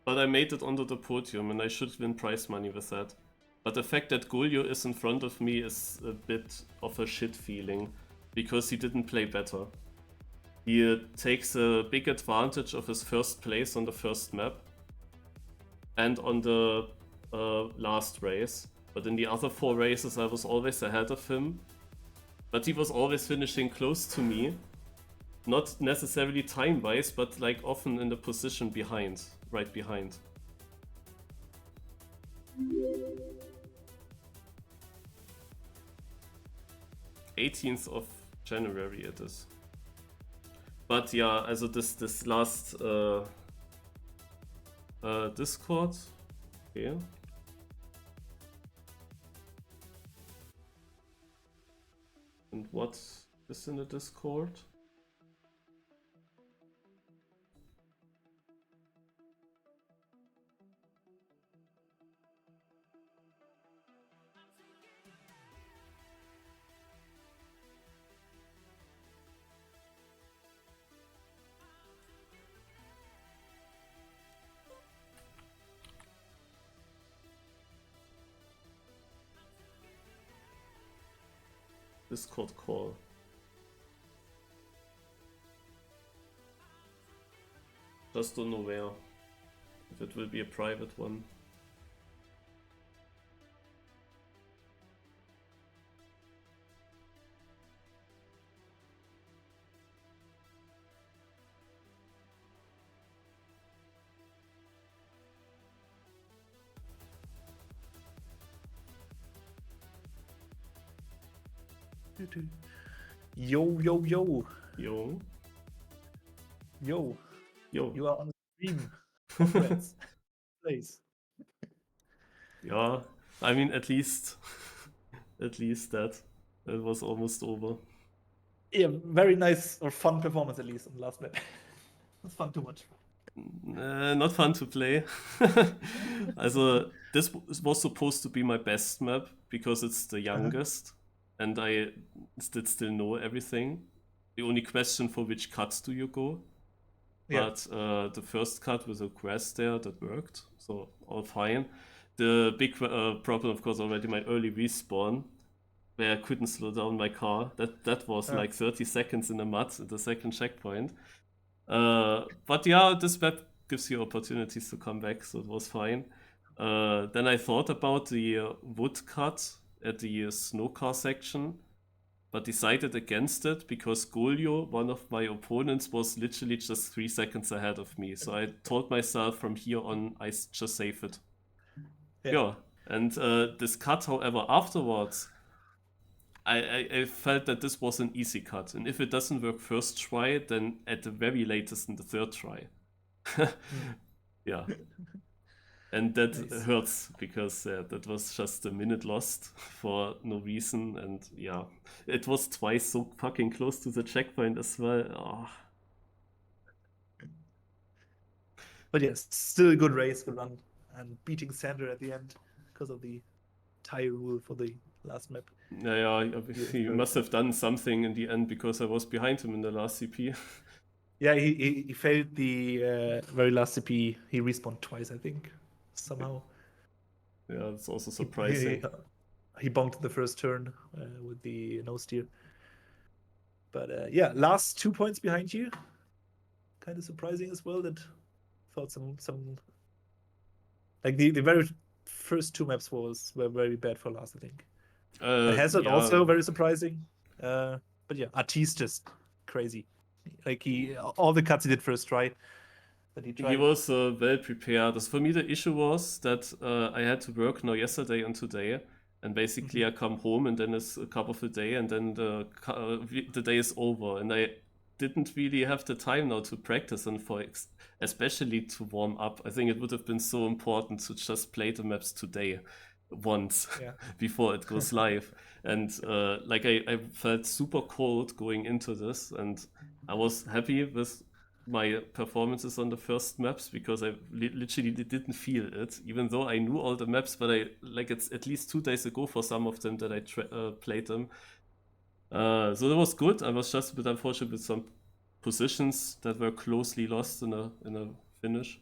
Speaker 1: But I made it onto the podium and I should win prize money with that. But the fact that Golio is in front of me is a bit of a shit feeling, because he didn't play better. He takes a big advantage of his first place on the first map and on the last race. But in the other 4 races I was always ahead of him. But he was always finishing close to me. Not necessarily time-wise, but like often in the position behind, right behind. '18th of January it is. But yeah, also this last Discord. Okay. And what is in the Discord? Discord call. Just don't know where. If it will be a private one.
Speaker 2: Yo, yo, yo.
Speaker 1: Yo.
Speaker 2: Yo.
Speaker 1: Yo.
Speaker 2: You are on the stream. Congrats. Please.
Speaker 1: Yeah, I mean at least that. It was almost over.
Speaker 2: Yeah, very nice or fun performance at least on the last map. It's fun to watch.
Speaker 1: Not fun to play. Also, this was supposed to be my best map because it's the youngest, and I did still know everything. The only question for which cuts do you go?
Speaker 2: Yeah.
Speaker 1: But the first cut with a grass there, that worked, so all fine. The big problem, of course, already my early respawn, where I couldn't slow down my car. That was like 30 seconds in the mud at the second checkpoint. But yeah, this map gives you opportunities to come back, so it was fine. Then I thought about the wood cut at the snow car section, but decided against it because Golio, one of my opponents, was literally just 3 seconds ahead of me. So I told myself from here on, just save it. Yeah. And this cut, however, afterwards, I felt that this was an easy cut. And if it doesn't work first try, then at the very latest in the third try. Yeah. And that hurts because that was just a minute lost for no reason. And yeah, it was twice so fucking close to the checkpoint as well. Oh.
Speaker 2: But yes, still a good race, good run, and beating Sander at the end because of the tie rule for the last map.
Speaker 1: Yeah, he must have done something in the end because I was behind him in the last CP.
Speaker 2: Yeah, he failed the very last CP. He respawned twice, I think, somehow.
Speaker 1: Yeah, it's also surprising.
Speaker 2: He bonked the first turn with the no steer. But yeah, last 2 points behind you. Kind of surprising as well. That thought some like the very first 2 maps were very bad for last, I think. Hazard also very surprising. But yeah, Artis just crazy. Like all the cuts he did first try. That he tried.
Speaker 1: He was well prepared. As for me, the issue was that I had to work now yesterday and today, and basically I come home and then it's a cup of a day, and then the day is over, and I didn't really have the time now to practice and especially to warm up. I think it would have been so important to just play the maps today once before it goes live. And like I felt super cold going into this, and I was happy with my performances on the first maps because I literally didn't feel it, even though I knew all the maps. But it's at least 2 days ago for some of them that I played them. So that was good. I was just a bit unfortunate with some positions that were closely lost in a finish.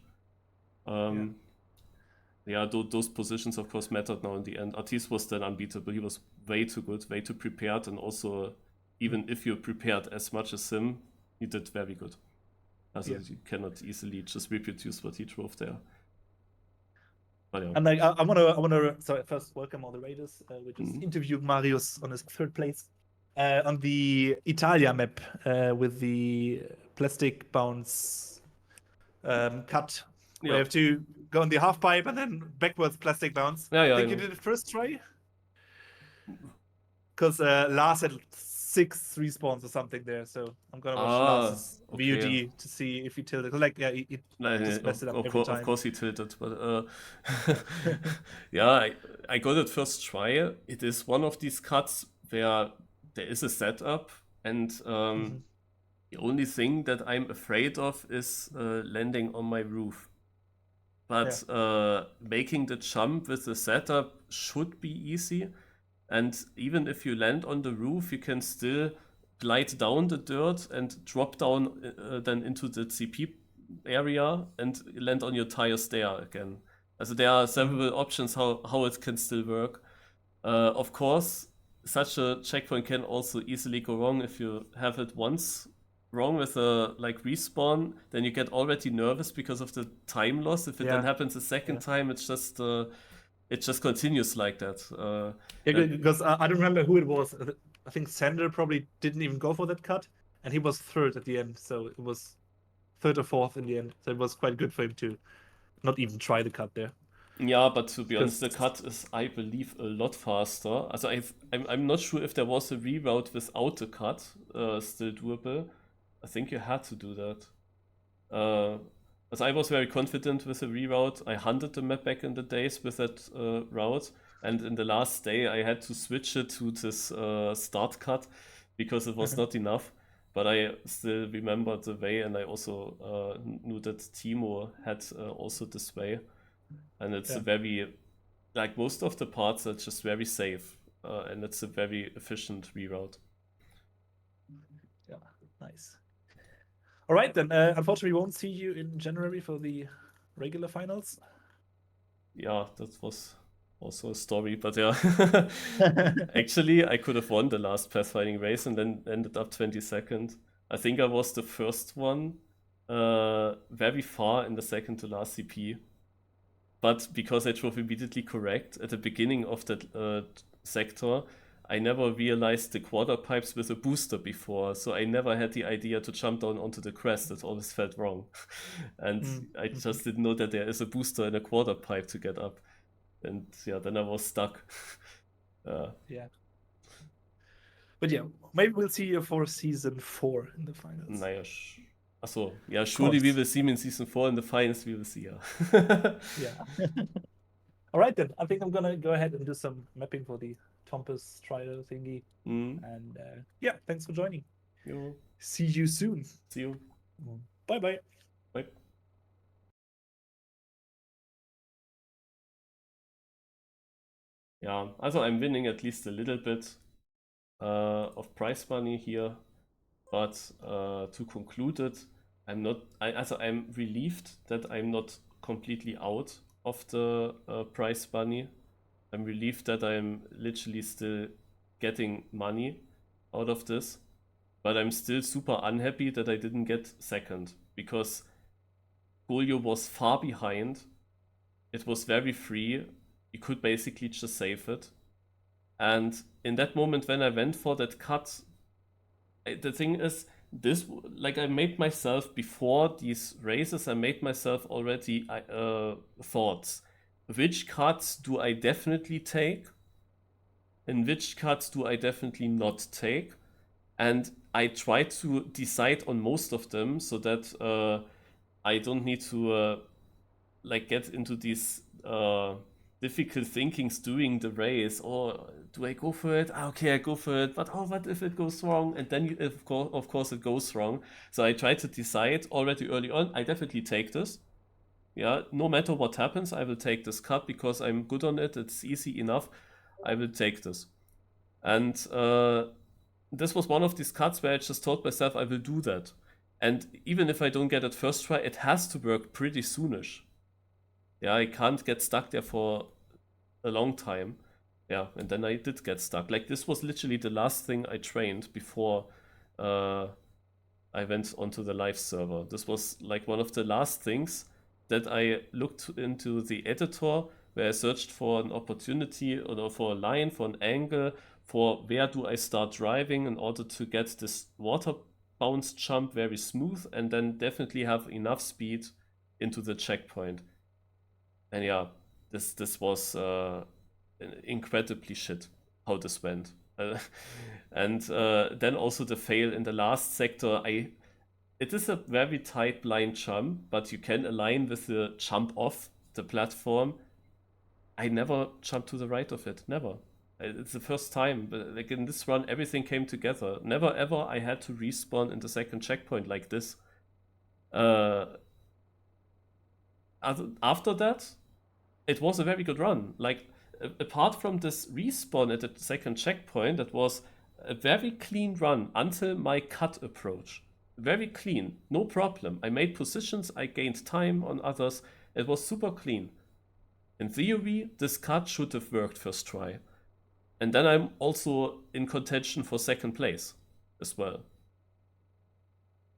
Speaker 1: Those positions of course mattered now in the end. Artis was then unbeatable. He was way too good, way too prepared, and also even if you prepared as much as him, he did very good. Also you cannot easily just reproduce what he drove there. But, yeah.
Speaker 2: And like I wanna so first welcome all the raiders. We just interviewed Marius on his third place on the Italia map with the plastic bounce cut. We have to go on the half pipe and then backwards plastic bounce. I think you did it first try. Because Lars had 6 respawns or something there, so I'm gonna watch Lars's VOD to see if he tilted. Like, yeah, he just messed it up every time.
Speaker 1: Of course he tilted, but yeah, I got it first try. It is one of these cuts where there is a setup, and the only thing that I'm afraid of is landing on my roof. But making the jump with the setup should be easy. And even if you land on the roof, you can still glide down the dirt and drop down then into the CP area and land on your tires there again. Also there are several options how it can still work. Of course, such a checkpoint can also easily go wrong if you have it once wrong with a respawn, then you get already nervous because of the time loss. If it then happens a second time, it's just it just continues like that.
Speaker 2: Because I don't remember who it was. I think Sander probably didn't even go for that cut, and he was third at the end, so it was third or fourth in the end. So it was quite good for him to not even try the cut there.
Speaker 1: Yeah, but to be honest, the cut is, I believe, a lot faster. Also, I'm not sure if there was a reroute without the cut still doable. I think you had to do that. As I was very confident with the reroute, I hunted the map back in the days with that route, and in the last day I had to switch it to this start cut because it was not enough. but I still remember the way, and I also knew that Timo had also this way, and it's a very, like most of the parts are just very safe, and it's a very efficient reroute.
Speaker 2: Yeah, nice. All right, then. Unfortunately, we won't see you in January for the regular finals.
Speaker 1: Yeah, that was also a story, but yeah. Actually, I could have won the last pathfinding race and then ended up 22nd. I think I was the first one, very far in the second to last CP. But because I drove immediately correct at the beginning of that sector, I never realized the quarter pipes with a booster before, so I never had the idea to jump down onto the crest. It always felt wrong. And I just didn't know that there is a booster in a quarter pipe to get up. And yeah, then I was stuck.
Speaker 2: Yeah. But yeah, maybe we'll see you for Season 4 in the finals.
Speaker 1: Naja, achso, ja, surely we will see him in Season 4 in the finals, we will see, yeah.
Speaker 2: Yeah. All right, then. I think I'm gonna go ahead and do some mapping for the Tompus trial thingy. And yeah, thanks for joining.
Speaker 1: Jo.
Speaker 2: See you soon.
Speaker 1: See you.
Speaker 2: Bye-bye.
Speaker 1: Bye. Yeah, also I'm winning at least a little bit of prize money here, but to conclude it, I'm relieved that I'm not completely out of the prize money. I'm relieved that I'm literally still getting money out of this, but I'm still super unhappy that I didn't get second, because Golio was far behind. It was very free. You could basically just save it. And in that moment when I went for that cut, the thing is, this, like, I made myself before these races, I made myself already thoughts. Which cuts do I definitely take? And which cuts do I definitely not take? And I try to decide on most of them so that I don't need to like get into these difficult thinkings during the race. Or do I go for it? Okay, I go for it. But oh, what if it goes wrong? And then of course it goes wrong. So I try to decide already early on. I definitely take this. Yeah, no matter what happens, I will take this cut because I'm good on it. It's easy enough. I will take this. And this was one of these cuts where I just told myself I will do that. And even if I don't get it first try, it has to work pretty soonish. Yeah, I can't get stuck there for a long time. Yeah, and then I did get stuck. Like, this was literally the last thing I trained before I went onto the live server. This was like one of the last things that I looked into the editor, where I searched for an opportunity or for a line, for an angle, for where do I start driving in order to get this water bounce jump very smooth and then definitely have enough speed into the checkpoint. And yeah, this was incredibly shit how this went. And then also the fail in the last sector. It is a very tight blind jump, but you can align with the jump off the platform. I never jumped to the right of it, never. It's the first time, but like in this run, everything came together. Never ever I had to respawn in the second checkpoint like this. After that, it was a very good run. Like, apart from this respawn at the second checkpoint, it was a very clean run until my cut approach. Very clean, no problem. I made positions, I gained time on others. It was super clean. In theory, this cut should have worked first try. And then I'm also in contention for second place as well.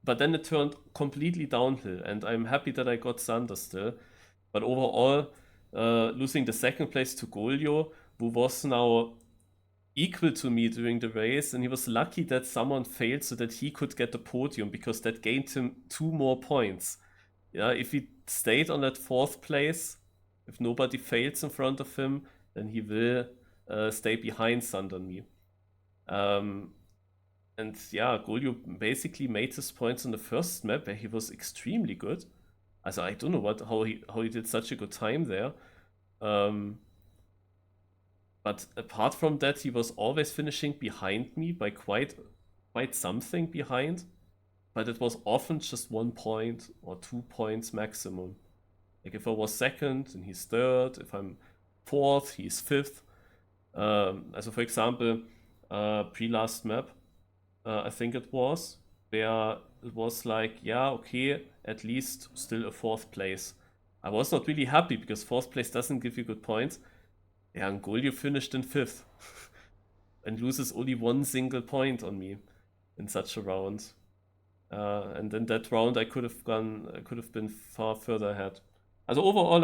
Speaker 1: But then it turned completely downhill, and I'm happy that I got Sander still. But overall, losing the second place to Golio, who was now equal to me during the race, and he was lucky that someone failed so that he could get the podium, because that gained him 2 more points. Yeah, if he stayed on that 4th place, if nobody fails in front of him, then he will stay behind Sander and me. And yeah, Golio basically made his points on the first map where he was extremely good. Also, I don't know how he did such a good time there. But apart from that, he was always finishing behind me by quite quite something behind, but it was often just 1 point or 2 points maximum. Like if I was second and he's third, if I'm fourth, he's fifth. Also for example, pre-last map, I think it was, where it was like, yeah, okay, at least still a fourth place. I was not really happy because fourth place doesn't give you good points. Yeah, and Golio finished in fifth and loses only 1 single point on me in such a round. And in that round, I could have been far further ahead. Also overall,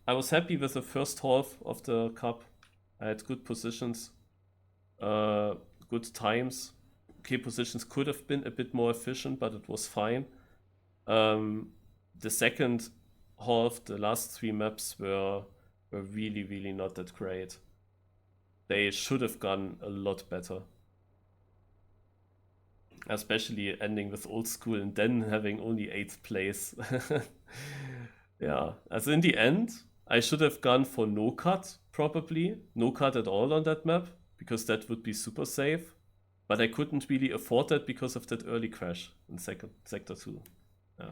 Speaker 1: I was happy with the first half of the cup. I had good positions, good times. Okay, positions could have been a bit more efficient, but it was fine. The second half, the last 3 maps were really, really not that great. They should have gone a lot better. Especially ending with old school and then having only 8th place. Yeah, as in the end, I should have gone for no cut, probably. No cut at all on that map, because that would be super safe. But I couldn't really afford that because of that early crash in Sector 2. Yeah.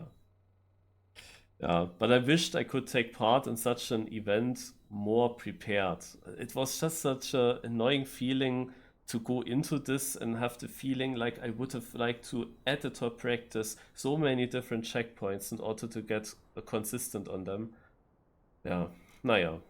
Speaker 1: Yeah, but I wished I could take part in such an event more prepared. It was just such an annoying feeling to go into this and have the feeling like I would have liked to editor practice so many different checkpoints in order to get consistent on them. Ja, naja.